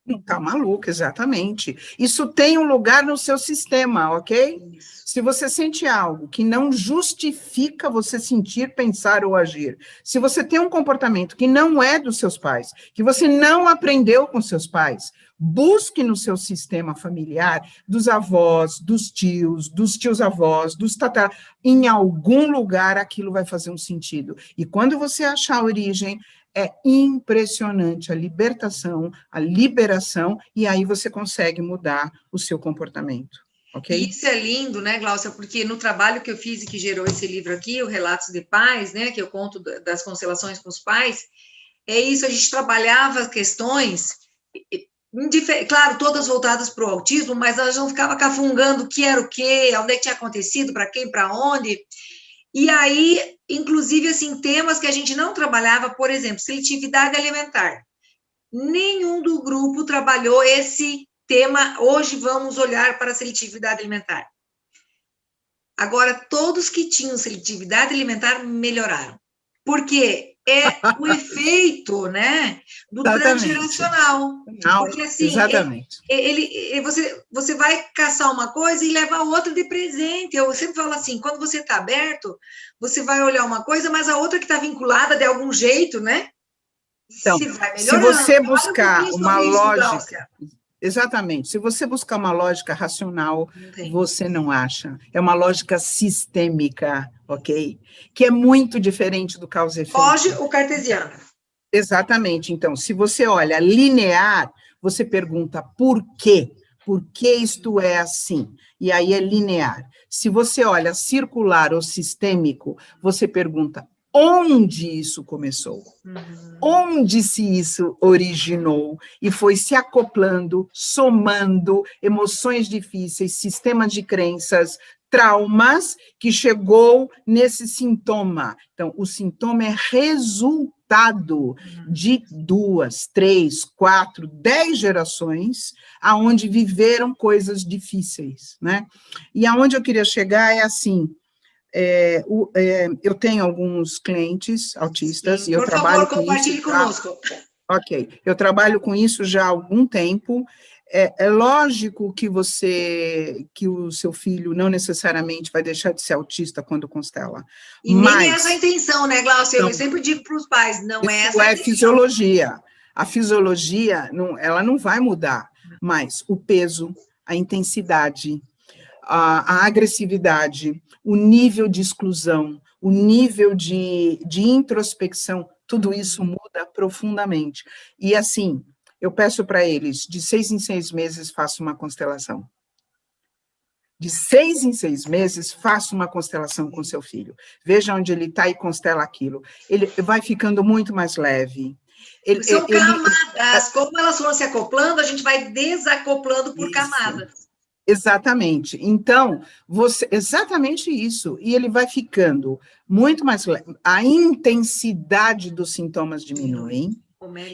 Não está maluco, exatamente. Isso tem um lugar no seu sistema, ok? Isso. Se você sente algo que não justifica você sentir, pensar ou agir, se você tem um comportamento que não é dos seus pais, que você não aprendeu com seus pais, busque no seu sistema familiar, dos avós, dos tios-avós, dos tatá, em algum lugar aquilo vai fazer um sentido. E quando você achar a origem, é impressionante a libertação, a liberação, e aí você consegue mudar o seu comportamento, ok? E isso é lindo, né, Glaucia, porque no trabalho que eu fiz e que gerou esse livro aqui, o Relatos de Pais, né, que eu conto das constelações com os pais, é isso, a gente trabalhava questões, claro, todas voltadas para o autismo, mas a gente não ficava cafungando o que era o quê, onde é que tinha acontecido, para quem, para onde. E aí, inclusive, assim, temas que a gente não trabalhava, por exemplo, seletividade alimentar. Nenhum do grupo trabalhou esse tema, hoje vamos olhar para a seletividade alimentar. Agora, todos que tinham seletividade alimentar melhoraram. Porque é o efeito, né, do transgeracional. Porque, assim, você vai caçar uma coisa e leva a outra de presente. Eu sempre falo assim, quando você está aberto, você vai olhar uma coisa, mas a outra que está vinculada de algum jeito, né? Então, se você buscar uma lógica... Exatamente. Se você buscar uma lógica racional, você não acha. É uma lógica sistêmica, ok? Que é muito diferente do causa e efeito. Foge o cartesiano. Exatamente. Então, se você olha linear, você pergunta por quê? Por que isto é assim? E aí é linear. Se você olha circular ou sistêmico, você pergunta onde isso começou? Onde se isso originou e foi se acoplando, somando emoções difíceis, sistemas de crenças, traumas, que chegou nesse sintoma. Então, o sintoma é resultado de 2, 3, 4, 10 gerações aonde viveram coisas difíceis, né? E aonde eu queria chegar é assim, eu tenho alguns clientes autistas. Sim, e eu por trabalho favor, compartilhe conosco. Ok, eu trabalho com isso já há algum tempo. É lógico que o seu filho não necessariamente vai deixar de ser autista quando constela. E nem é essa a intenção, né, Glaucia? Eu sempre digo para os pais, não é essa a intenção. Fisiologia. A fisiologia, ela não vai mudar, mas o peso, a intensidade, a agressividade, o nível de exclusão, o nível de introspecção, tudo isso muda profundamente. E, assim, eu peço para eles, de 6 em 6 meses, faça uma constelação. De 6 em 6 meses, faça uma constelação com seu filho. Veja onde ele está e constela aquilo. Ele vai ficando muito mais leve. São camadas. Como elas foram se acoplando, a gente vai desacoplando por camadas. Exatamente. Então, exatamente isso. E ele vai ficando muito mais leve. A intensidade dos sintomas diminui.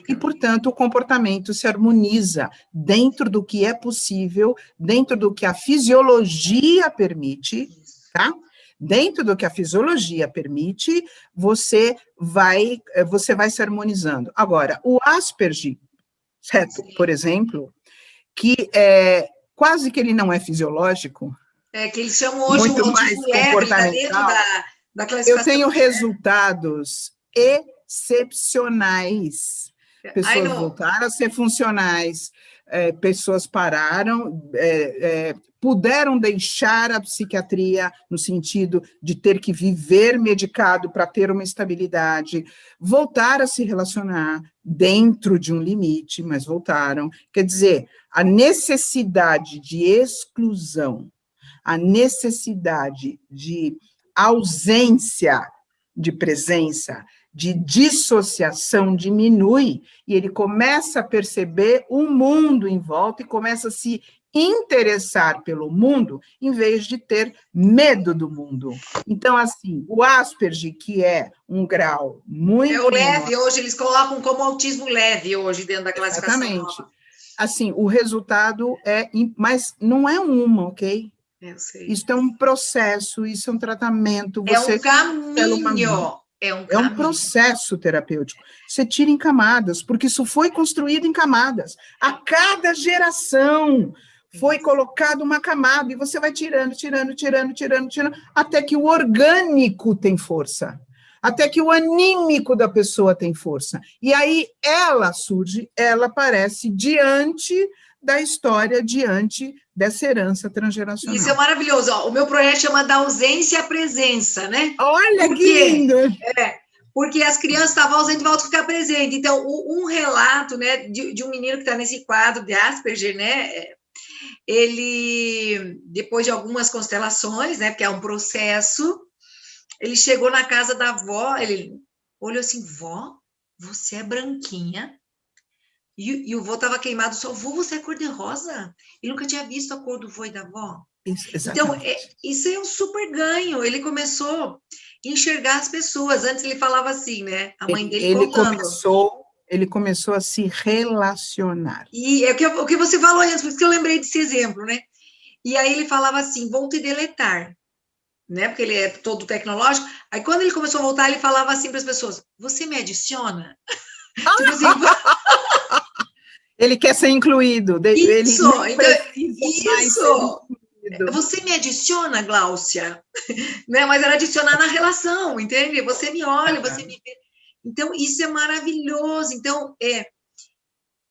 E, portanto, o comportamento se harmoniza dentro do que é possível, dentro do que a fisiologia permite, tá? Dentro do que a fisiologia permite, você vai se harmonizando. Agora, o Asperger, certo? Por exemplo, que quase que ele não é fisiológico. Que eles chamam hoje muito o mais autismo leve, está dentro da classificação. Eu tenho resultados excepcionais. Pessoas voltaram a ser funcionais, pessoas pararam, puderam deixar a psiquiatria no sentido de ter que viver medicado para ter uma estabilidade, voltar a se relacionar dentro de um limite, mas voltaram. Quer dizer, a necessidade de exclusão, a necessidade de ausência de presença, de dissociação diminui, e ele começa a perceber o mundo em volta e começa a se interessar pelo mundo, em vez de ter medo do mundo. Então, assim, o Asperger, que é um grau muito... É o leve, hoje eles colocam como autismo leve, hoje, dentro da classificação. Exatamente. Assim, o resultado mas não é uma, ok? Eu sei. Isso é um processo, isso é um tratamento. É um caminho. É um processo terapêutico. Você tira em camadas, porque isso foi construído em camadas. A cada geração foi colocada uma camada, e você vai tirando, até que o orgânico tem força, até que o anímico da pessoa tem força. E aí ela surge, ela aparece diante da história, diante dessa herança transgeracional. Isso é maravilhoso. O meu projeto chama Da Ausência à Presença, né? Olha que lindo! Porque as crianças estavam ausentes e voltam a ficar presentes. Então, um relato, né, de um menino que está nesse quadro de Asperger, né? Ele, depois de algumas constelações, né, porque é um processo, ele chegou na casa da avó, ele olhou assim, vó, você é branquinha, e o vô estava queimado, só, vô, você é cor-de-rosa? Ele nunca tinha visto a cor do vô e da avó. Então, isso é um super ganho, ele começou a enxergar as pessoas, antes ele falava assim, né, a mãe dele contando. Ele começou a se relacionar. E é o que você falou antes, por isso que eu lembrei desse exemplo, né? E aí ele falava assim, vou te deletar, né? Porque ele é todo tecnológico. Aí quando ele começou a voltar, ele falava assim para as pessoas, você me adiciona? Tipo assim, ele quer ser incluído. Ele não precisa mais ser incluído. Você me adiciona, Gláucia? Né? Mas era adicionar na relação, entende? Você me olha, você me vê. Então, isso é maravilhoso. Então,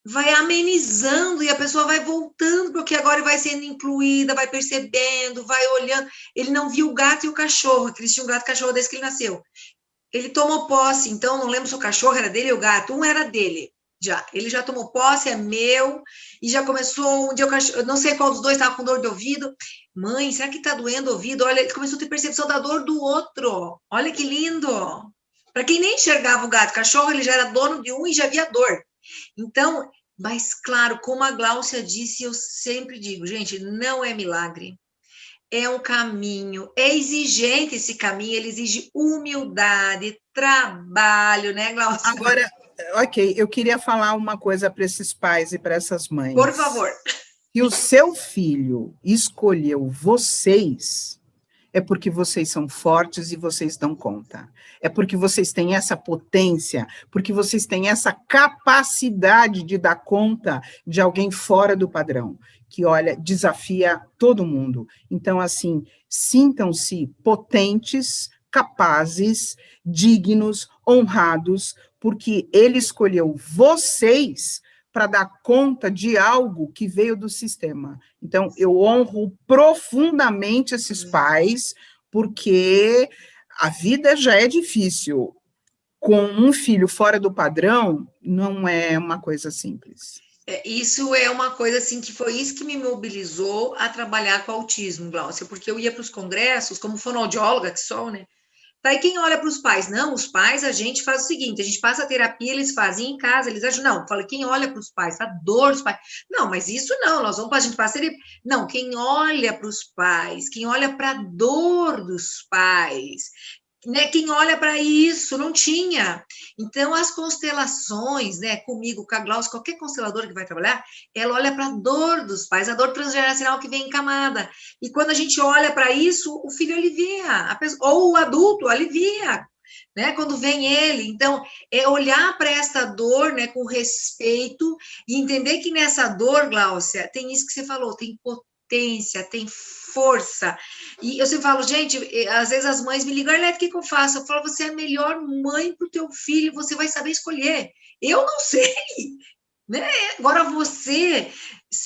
vai amenizando e a pessoa vai voltando, porque agora vai sendo incluída, vai percebendo, vai olhando. Ele não viu o gato e o cachorro, que eles tinham um gato e cachorro desde que ele nasceu. Ele tomou posse, então, não lembro se o cachorro era dele ou o gato, um era dele. Ele já tomou posse, é meu, e já começou um dia o cachorro, eu não sei qual dos dois estava com dor de ouvido. Mãe, será que está doendo o ouvido? Olha, ele começou a ter percepção da dor do outro. Olha que lindo. Para quem nem enxergava o gato, o cachorro, ele já era dono de um e já via dor. Então, mas claro, como a Gláucia disse, eu sempre digo, gente, não é milagre. É um caminho, é exigente esse caminho, ele exige humildade, trabalho, né, Gláucia? Agora, ok, eu queria falar uma coisa para esses pais e para essas mães. Por favor. Se o seu filho escolheu vocês, é porque vocês são fortes e vocês dão conta. É porque vocês têm essa potência, porque vocês têm essa capacidade de dar conta de alguém fora do padrão, que, olha, desafia todo mundo. Então, assim, sintam-se potentes, capazes, dignos, honrados, porque ele escolheu vocês para dar conta de algo que veio do sistema. Então, eu honro profundamente esses pais, porque a vida já é difícil. Com um filho fora do padrão, não é uma coisa simples. Isso é uma coisa assim que foi isso que me mobilizou a trabalhar com autismo, Gláucia, porque eu ia para os congressos, como fonoaudióloga que sou, né? Tá, e quem olha para os pais? Não, os pais, a gente faz o seguinte, a gente passa a terapia, eles fazem em casa, eles ajudam. Não, fala, quem olha para os pais, a dor dos pais. Não, mas isso não, nós vamos para a gente passar terapia. Não, quem olha para os pais, quem olha para a dor dos pais, né, quem olha para isso, não tinha. Então, as constelações, né, comigo, com a Gláucia, qualquer consteladora que vai trabalhar, ela olha para a dor dos pais, a dor transgeracional que vem em camada. E quando a gente olha para isso, o filho alivia, ou o adulto alivia, né, quando vem ele. Então, é olhar para essa dor, né, com respeito e entender que nessa dor, Gláucia, tem isso que você falou, tem potência, tem força. E eu sempre falo, gente, às vezes as mães me ligam, Arlete, o que eu faço? Eu falo, você é a melhor mãe para o teu filho, você vai saber escolher. Eu não sei, né? Agora você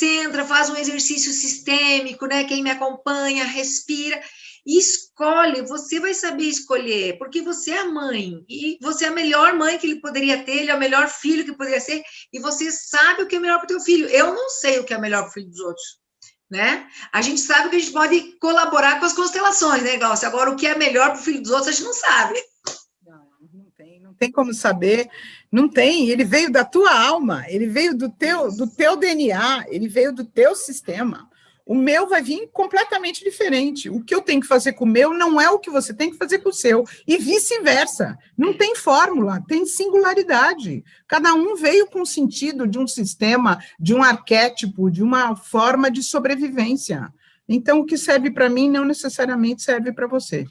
entra, faz um exercício sistêmico, né? Quem me acompanha, respira, e escolhe, você vai saber escolher, porque você é a mãe, e você é a melhor mãe que ele poderia ter, ele é o melhor filho que poderia ser, e você sabe o que é melhor para o teu filho. Eu não sei o que é melhor para o filho dos outros. Né? A gente sabe que a gente pode colaborar com as constelações, né, Glaucia? Agora, o que é melhor para o filho dos outros, a gente não sabe. Não tem como saber, não tem, ele veio da tua alma, ele veio do teu DNA, ele veio do teu sistema. O meu vai vir completamente diferente. O que eu tenho que fazer com o meu não é o que você tem que fazer com o seu. E vice-versa. Não tem fórmula, tem singularidade. Cada um veio com o sentido de um sistema, de um arquétipo, de uma forma de sobrevivência. Então, o que serve para mim não necessariamente serve para você.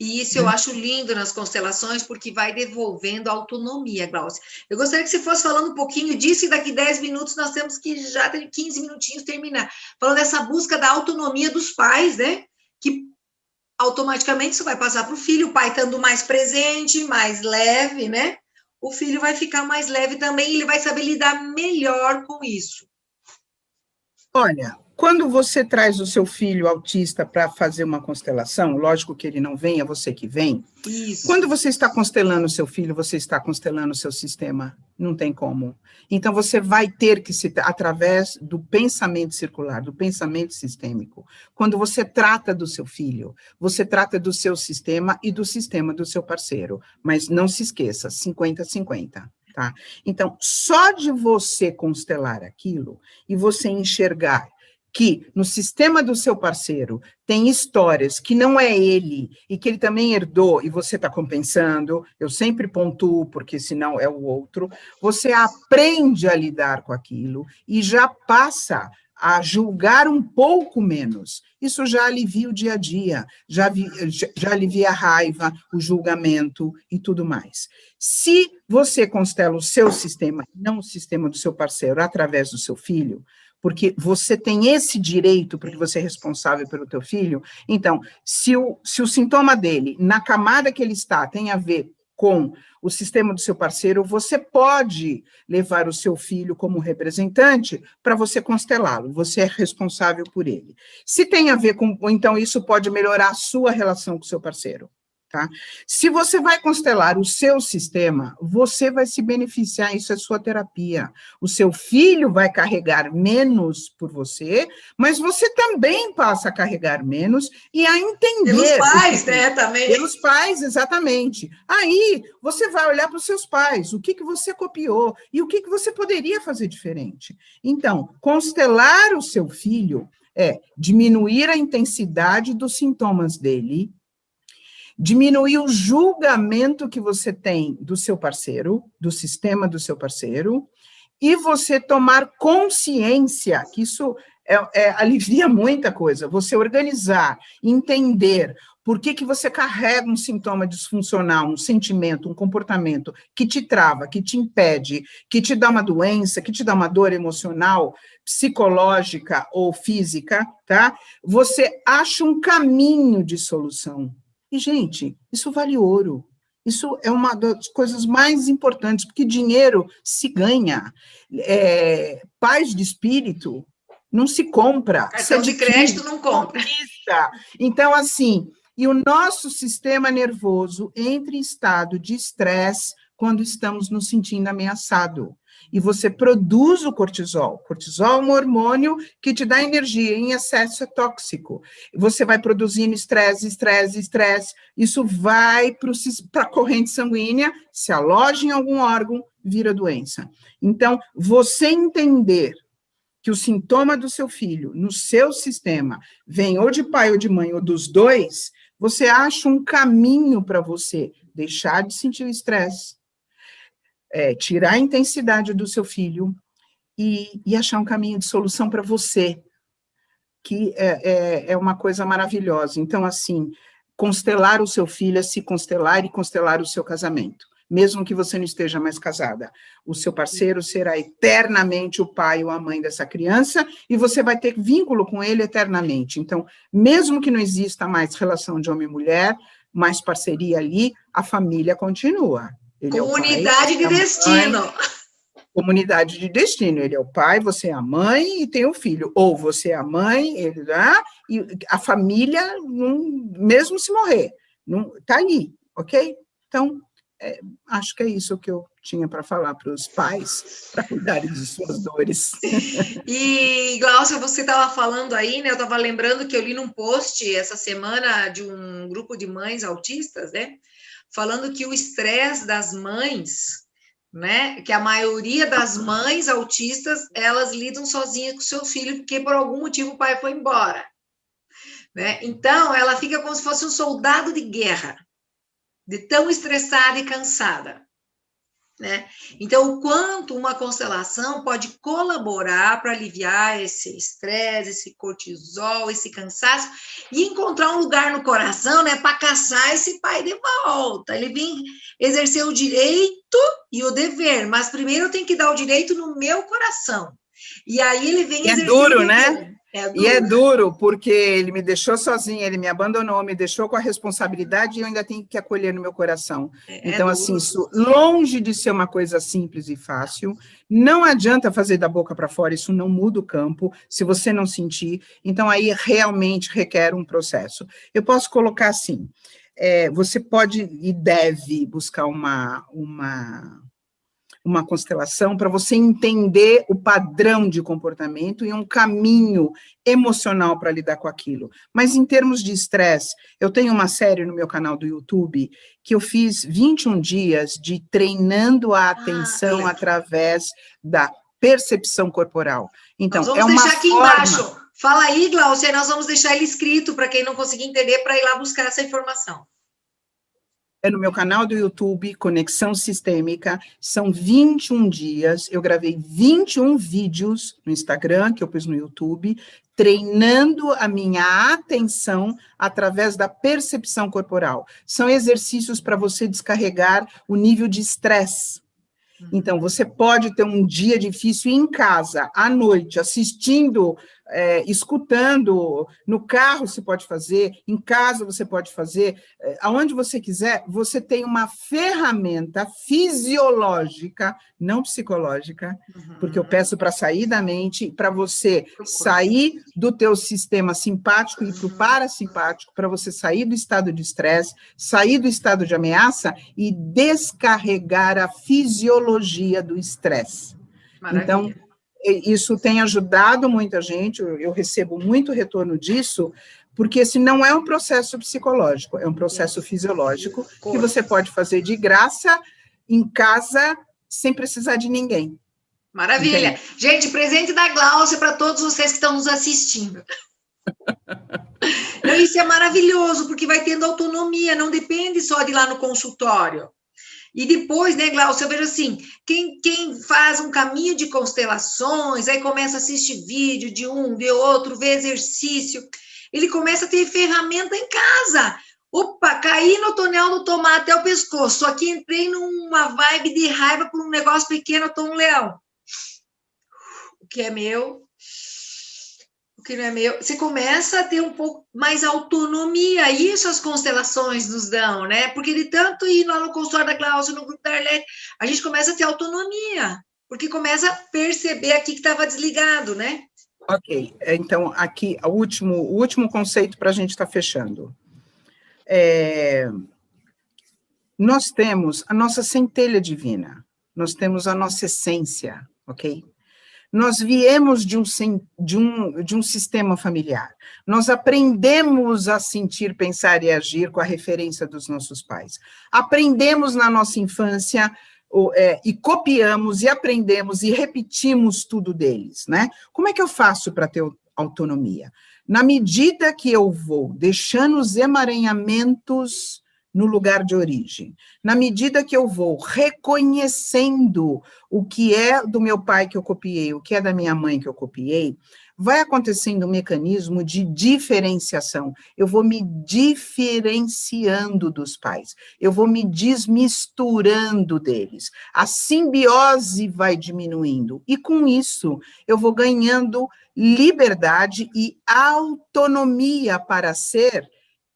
E isso eu acho lindo nas constelações, porque vai devolvendo autonomia, Gláucia. Eu gostaria que você fosse falando um pouquinho disso, e daqui 10 minutos nós temos que já ter 15 minutinhos terminar. Falando dessa busca da autonomia dos pais, né? Que automaticamente isso vai passar para o filho, o pai estando mais presente, mais leve, né? O filho vai ficar mais leve também, e ele vai saber lidar melhor com isso. Olha, quando você traz o seu filho autista para fazer uma constelação, lógico que ele não vem, é você que vem. Isso. Quando você está constelando o seu filho, você está constelando o seu sistema. Não tem como. Então, você vai ter que, através do pensamento circular, do pensamento sistêmico, quando você trata do seu filho, você trata do seu sistema e do sistema do seu parceiro. Mas não se esqueça, 50-50. Tá? Então, só de você constelar aquilo e você enxergar que no sistema do seu parceiro tem histórias que não é ele e que ele também herdou e você está compensando, eu sempre pontuo porque senão é o outro, você aprende a lidar com aquilo e já passa a julgar um pouco menos. Isso já alivia o dia a dia, já alivia a raiva, o julgamento e tudo mais. Se você constela o seu sistema, não o sistema do seu parceiro, através do seu filho, porque você tem esse direito, porque você é responsável pelo teu filho, então, se o sintoma dele, na camada que ele está, tem a ver com o sistema do seu parceiro, você pode levar o seu filho como representante para você constelá-lo, você é responsável por ele. Se tem a ver com, então isso pode melhorar a sua relação com o seu parceiro. Tá? Se você vai constelar o seu sistema, você vai se beneficiar, isso é sua terapia. O seu filho vai carregar menos por você, mas você também passa a carregar menos e a entender... Pelos pais, né, também. Pelos pais, exatamente. Aí, você vai olhar para os seus pais, o que você copiou e o que você poderia fazer diferente. Então, constelar o seu filho é diminuir a intensidade dos sintomas dele, diminuir o julgamento que você tem do seu parceiro, do sistema do seu parceiro, e você tomar consciência, que isso alivia muita coisa, você organizar, entender por que você carrega um sintoma disfuncional, um sentimento, um comportamento que te trava, que te impede, que te dá uma doença, que te dá uma dor emocional, psicológica ou física, tá? Você acha um caminho de solução. E, gente, isso vale ouro. Isso é uma das coisas mais importantes, porque dinheiro se ganha. Paz de espírito não se compra. Cartão de crédito não compra. Então, assim, e o nosso sistema nervoso entra em estado de estresse quando estamos nos sentindo ameaçado. E você produz o cortisol. Cortisol é um hormônio que te dá energia, em excesso é tóxico. Você vai produzindo estresse. Isso vai para a corrente sanguínea, se aloja em algum órgão, vira doença. Então, você entender que o sintoma do seu filho, no seu sistema, vem ou de pai ou de mãe, ou dos dois, você acha um caminho para você deixar de sentir o estresse, tirar a intensidade do seu filho e achar um caminho de solução para você, que é uma coisa maravilhosa. Então, assim, constelar o seu filho é se constelar e constelar o seu casamento. Mesmo que você não esteja mais casada, o seu parceiro será eternamente o pai ou a mãe dessa criança e você vai ter vínculo com ele eternamente. Então, mesmo que não exista mais relação de homem e mulher, mais parceria ali, a família continua. Comunidade de destino. Comunidade de destino. Ele é o pai, você é a mãe e tem o filho. Ou você é a mãe, e a família, mesmo se morrer, está ali, ok? Então, acho que é isso que eu tinha para falar para os pais, para cuidarem de suas dores. E, Gláucia, você estava falando aí, né? Eu estava lembrando que eu li num post essa semana de um grupo de mães autistas, né? Falando que o estresse das mães, né? Que a maioria das mães autistas, elas lidam sozinhas com o seu filho, porque por algum motivo o pai foi embora, né? Então, ela fica como se fosse um soldado de guerra, de tão estressada e cansada, né? Então, o quanto uma constelação pode colaborar para aliviar esse estresse, esse cortisol, esse cansaço, e encontrar um lugar no coração, né, para caçar esse pai de volta. Ele vem exercer o direito e o dever, mas primeiro eu tenho que dar o direito no meu coração. E aí ele vem exercer o dever. Né? E é duro, porque ele me deixou sozinho, ele me abandonou, me deixou com a responsabilidade e eu ainda tenho que acolher no meu coração. Então, assim, isso, longe de ser uma coisa simples e fácil, não adianta fazer da boca para fora, isso não muda o campo, se você não sentir, então aí realmente requer um processo. Eu posso colocar assim, você pode e deve buscar uma constelação para você entender o padrão de comportamento e um caminho emocional para lidar com aquilo. Mas em termos de estresse, eu tenho uma série no meu canal do YouTube que eu fiz 21 dias de treinando a atenção através da percepção corporal. Então, nós vamos deixar aqui embaixo. Fala aí, Glaucia, nós vamos deixar ele escrito para quem não conseguir entender, para ir lá buscar essa informação. É no meu canal do YouTube, Conexão Sistêmica, são 21 dias, eu gravei 21 vídeos no Instagram, que eu pus no YouTube, treinando a minha atenção através da percepção corporal. São exercícios para você descarregar o nível de estresse. Então, você pode ter um dia difícil em casa, à noite, assistindo, escutando, no carro você pode fazer, em casa você pode fazer, aonde você quiser, você tem uma ferramenta fisiológica, não psicológica, porque eu peço para sair da mente, para você sair do teu sistema simpático e ir para o parasimpático, para você sair do estado de estresse, sair do estado de ameaça e descarregar a fisiologia do estresse. Então, isso tem ajudado muita gente, eu recebo muito retorno disso, porque esse não é um processo psicológico, é um processo fisiológico que você pode fazer de graça, em casa, sem precisar de ninguém. Maravilha. Entende? Gente, presente da Glaucia para todos vocês que estão nos assistindo. Então, isso é maravilhoso, porque vai tendo autonomia, não depende só de ir lá no consultório. E depois, né, Glaucia, eu vejo assim, quem faz um caminho de constelações, aí começa a assistir vídeo de um, de outro, vê exercício, ele começa a ter ferramenta em casa. Opa, caí no tonel do tomate até o pescoço, aqui entrei numa vibe de raiva por um negócio pequeno, eu tô um leão. O que é meu, o que não é meu, você começa a ter um pouco mais autonomia, isso as constelações nos dão, né? Porque de tanto ir lá no consultório da Glaucia, no grupo da Arlete, a gente começa a ter autonomia, porque começa a perceber aqui que estava desligado, né? Ok, então aqui o último conceito para a gente estar fechando. Nós temos a nossa centelha divina, nós temos a nossa essência, ok? Nós viemos de um sistema familiar. Nós aprendemos a sentir, pensar e agir com a referência dos nossos pais. Aprendemos na nossa infância e copiamos e aprendemos e repetimos tudo deles, né? Como é que eu faço para ter autonomia? Na medida que eu vou deixando os emaranhamentos no lugar de origem, na medida que eu vou reconhecendo o que é do meu pai que eu copiei, o que é da minha mãe que eu copiei, vai acontecendo um mecanismo de diferenciação. Eu vou me diferenciando dos pais, eu vou me desmisturando deles. A simbiose vai diminuindo, e com isso eu vou ganhando liberdade e autonomia para ser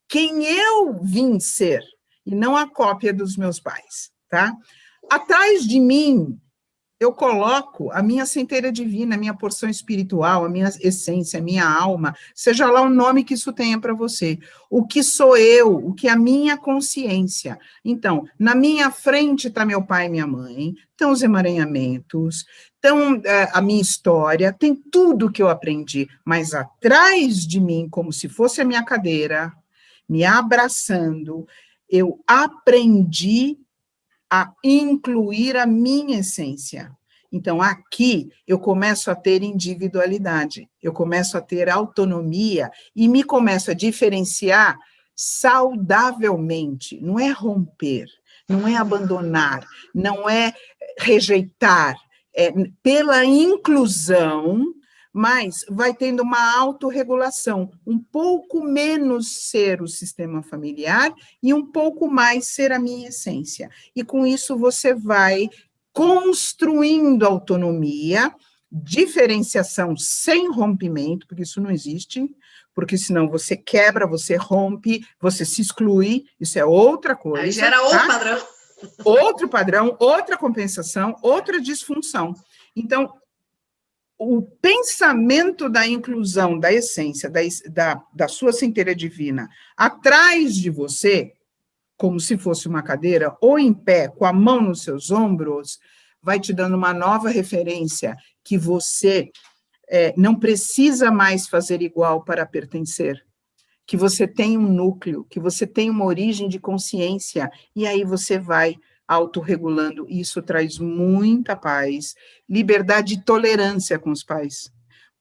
quem eu vim ser, e não a cópia dos meus pais, tá? Atrás de mim, eu coloco a minha centelha divina, a minha porção espiritual, a minha essência, a minha alma, seja lá o nome que isso tenha para você. O que sou eu, o que é a minha consciência. Então, na minha frente está meu pai e minha mãe, estão os emaranhamentos, estão a minha história, tem tudo que eu aprendi, mas atrás de mim, como se fosse a minha cadeira, me abraçando, eu aprendi a incluir a minha essência. Então, aqui, eu começo a ter individualidade, eu começo a ter autonomia e me começo a diferenciar saudavelmente. Não é romper, não é abandonar, não é rejeitar, é pela inclusão, mas vai tendo uma autorregulação, um pouco menos ser o sistema familiar e um pouco mais ser a minha essência. E com isso você vai construindo autonomia, diferenciação sem rompimento, porque isso não existe, porque senão você quebra, você rompe, você se exclui, isso é outra coisa. Aí gera outro padrão. Outro padrão, outra compensação, outra disfunção. Então, o pensamento da inclusão, da essência, da sua centelha divina, atrás de você, como se fosse uma cadeira, ou em pé, com a mão nos seus ombros, vai te dando uma nova referência, que você não precisa mais fazer igual para pertencer, que você tem um núcleo, que você tem uma origem de consciência, e aí você vai autorregulando, isso traz muita paz, liberdade e tolerância com os pais,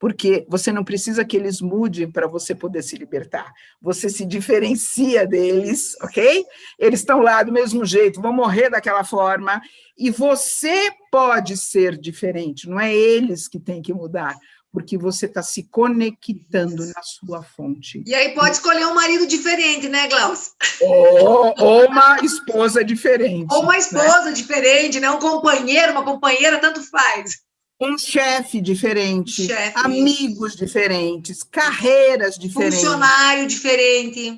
porque você não precisa que eles mudem para você poder se libertar. Você se diferencia deles, ok? Eles estão lá do mesmo jeito, vão morrer daquela forma, e você pode ser diferente, não é eles que têm que mudar, porque você está se conectando na sua fonte. E aí pode escolher um marido diferente, né, Glaucia? Ou uma esposa diferente. Ou uma esposa diferente, né? Um companheiro, uma companheira, tanto faz. Um chefe diferente, amigos diferentes, carreiras diferentes. Funcionário diferente.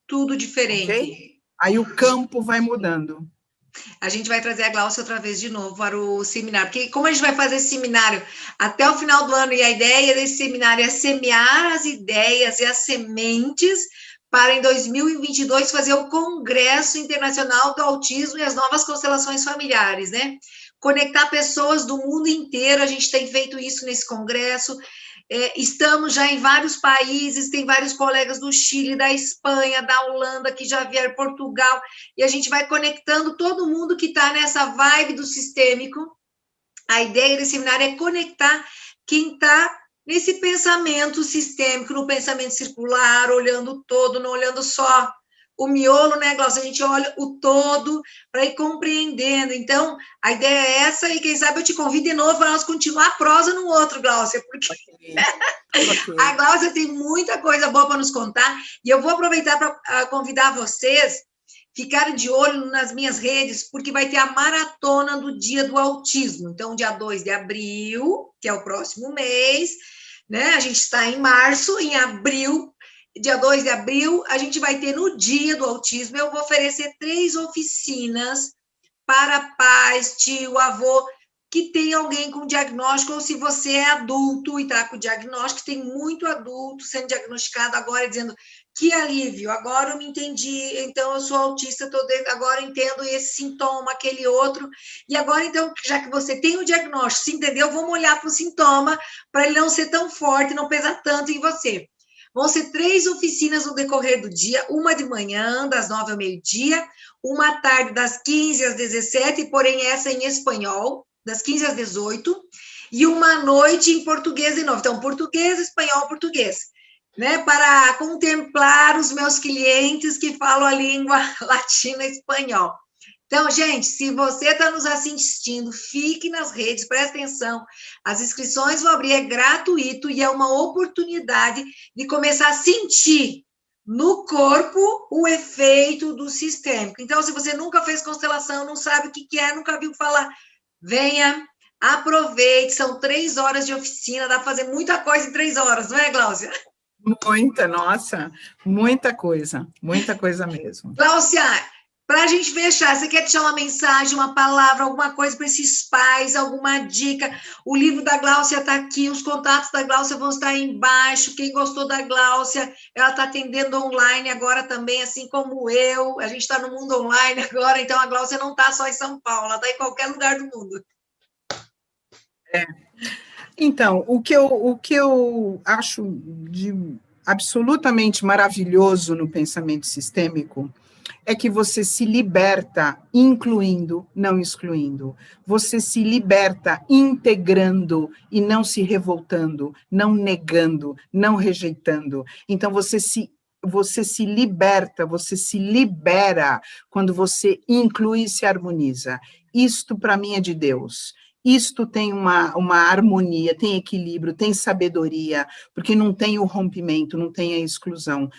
Tudo diferente. Okay? Aí o campo vai mudando. A gente vai trazer a Glaucia outra vez de novo para o seminário, porque como a gente vai fazer esse seminário até o final do ano, e a ideia desse seminário é semear as ideias e as sementes para, em 2022, fazer o Congresso Internacional do Autismo e as Novas Constelações Familiares, né? Conectar pessoas do mundo inteiro, a gente tem feito isso nesse congresso, estamos já em vários países, tem vários colegas do Chile, da Espanha, da Holanda, que já vieram, Portugal, e a gente vai conectando todo mundo que está nessa vibe do sistêmico. A ideia desse seminário é conectar quem está nesse pensamento sistêmico, no pensamento circular, olhando o todo, não olhando só o miolo, né, Glaucia? A gente olha o todo para ir compreendendo. Então, a ideia é essa, e quem sabe eu te convido de novo para nós continuar a prosa no outro, Glaucia, porque okay. A Glaucia tem muita coisa boa para nos contar, e eu vou aproveitar para convidar vocês ficarem de olho nas minhas redes, porque vai ter a maratona do Dia do Autismo. Então, dia 2 de abril, que é o próximo mês, né? A gente está em março, em abril, dia 2 de abril, a gente vai ter no Dia do Autismo, eu vou oferecer 3 oficinas para pais, tio, avô, que tem alguém com diagnóstico, ou se você é adulto e está com diagnóstico, tem muito adulto sendo diagnosticado agora, dizendo, que alívio, agora eu me entendi, então eu sou autista, agora entendo esse sintoma, aquele outro, e agora, então, já que você tem o diagnóstico, se entendeu, vamos olhar para o sintoma, para ele não ser tão forte, não pesar tanto em você. Vão ser 3 oficinas no decorrer do dia, uma de manhã, das 9 ao meio-dia, uma à tarde, das 15 às 17, porém essa em espanhol, das 15 às 18, e uma à noite em português de novo. Então, português, espanhol, português, né? Para contemplar os meus clientes que falam a língua latina e espanhol. Então, gente, se você está nos assistindo, fique nas redes, preste atenção. As inscrições vão abrir, é gratuito e é uma oportunidade de começar a sentir no corpo o efeito do sistêmico. Então, se você nunca fez constelação, não sabe o que é, nunca viu falar, venha, aproveite, são 3 horas de oficina, dá para fazer muita coisa em 3 horas, não é, Glaucia? Muita, nossa, muita coisa mesmo. Glaucia, para a gente fechar, você quer deixar uma mensagem, uma palavra, alguma coisa para esses pais, alguma dica? O livro da Glaucia está aqui, os contatos da Glaucia vão estar aí embaixo. Quem gostou da Glaucia, ela está atendendo online agora também, assim como eu. A gente está no mundo online agora, então a Glaucia não está só em São Paulo, ela está em qualquer lugar do mundo. Então, o que eu acho de absolutamente maravilhoso no pensamento sistêmico é que você se liberta incluindo, não excluindo. Você se liberta integrando e não se revoltando, não negando, não rejeitando. Então, você se liberta, você se libera quando você inclui e se harmoniza. Isto, para mim, é de Deus. Isto tem uma harmonia, tem equilíbrio, tem sabedoria, porque não tem o rompimento, não tem a exclusão.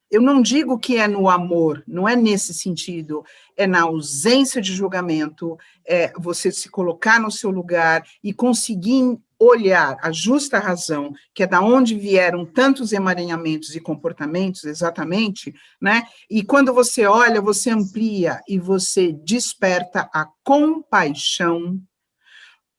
Eu não digo que é no amor, não é nesse sentido, é na ausência de julgamento, é você se colocar no seu lugar e conseguir olhar a justa razão, que é da onde vieram tantos emaranhamentos e comportamentos, exatamente, né? E quando você olha, você amplia e você desperta a compaixão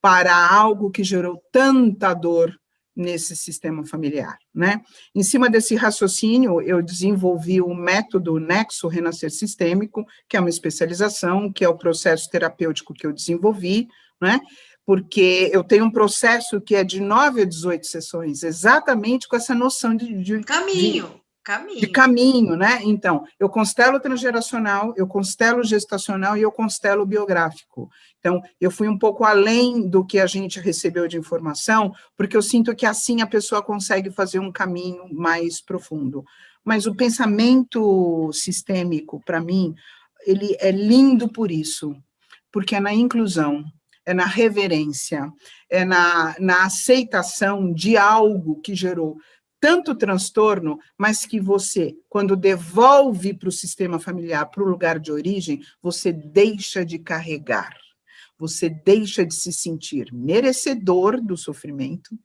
para algo que gerou tanta dor nesse sistema familiar, né? Em cima desse raciocínio, eu desenvolvi o método Nexo Renascer Sistêmico, que é uma especialização, que é o processo terapêutico que eu desenvolvi, né? Porque eu tenho um processo que é de 9 a 18 sessões, exatamente com essa noção de caminho. de caminho, né? Então, eu constelo transgeracional, eu constelo gestacional e eu constelo biográfico. Então, eu fui um pouco além do que a gente recebeu de informação, porque eu sinto que assim a pessoa consegue fazer um caminho mais profundo. Mas o pensamento sistêmico, para mim, ele é lindo por isso, porque é na inclusão, é na reverência, é na aceitação de algo que gerou tanto transtorno, mas que você, quando devolve para o sistema familiar, para o lugar de origem, você deixa de carregar, você deixa de se sentir merecedor do sofrimento,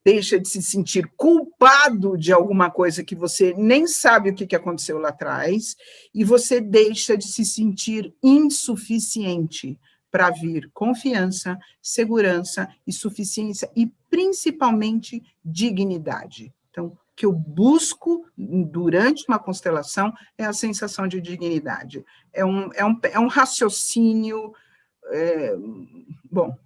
deixa de se sentir culpado de alguma coisa que você nem sabe o que aconteceu lá atrás, e você deixa de se sentir insuficiente para vir confiança, segurança e suficiência, e principalmente dignidade. Então, o que eu busco durante uma constelação é a sensação de dignidade. É um raciocínio, bom,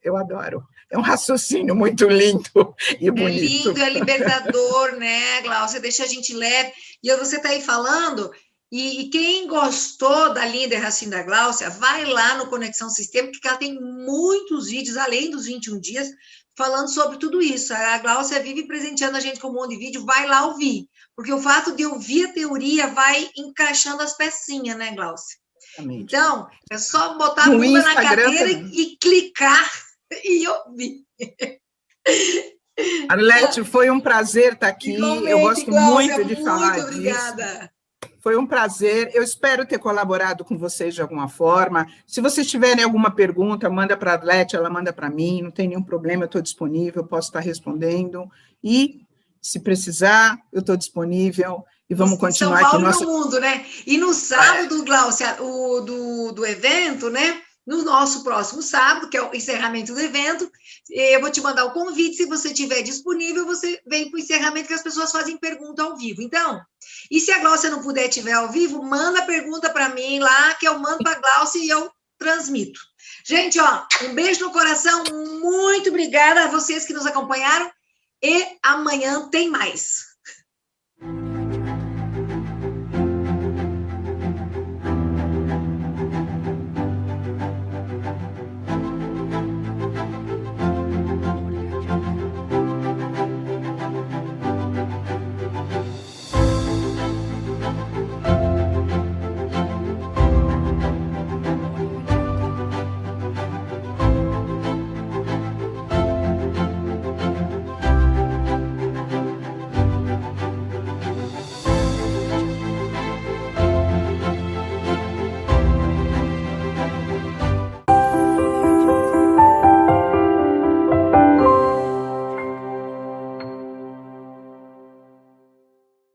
eu adoro. É um raciocínio muito lindo e bonito. É lindo, é libertador, né, Glaucia? Deixa a gente leve. E você está aí falando, e quem gostou da líder assim da Glaucia, vai lá no Conexão Sistema, porque ela tem muitos vídeos, além dos 21 dias, falando sobre tudo isso. A Glaucia vive presenteando a gente com um monte de vídeo, vai lá ouvir. Porque o fato de ouvir a teoria vai encaixando as pecinhas, né, Glaucia? Exatamente. Então, é só botar a bunda na cadeira e clicar e ouvir. Arlete, foi um prazer estar aqui. Igualmente, eu gosto Glaucia, muito de falar disso. Muito obrigada. Foi um prazer. Eu espero ter colaborado com vocês de alguma forma. Se vocês tiverem alguma pergunta, manda para a Arlete, ela manda para mim. Não tem nenhum problema, eu estou disponível, posso estar respondendo. E, se precisar, eu estou disponível. E vamos continuar aqui. São Paulo no mundo, né? E no sábado, Glaucia, do evento, né? No nosso próximo sábado, que é o encerramento do evento, eu vou te mandar o convite, se você estiver disponível, você vem para o encerramento, que as pessoas fazem pergunta ao vivo. Então, e se a Glaucia não puder estiver ao vivo, manda a pergunta para mim lá, que eu mando para a Glaucia e eu transmito. Gente, ó, um beijo no coração, muito obrigada a vocês que nos acompanharam, e amanhã tem mais.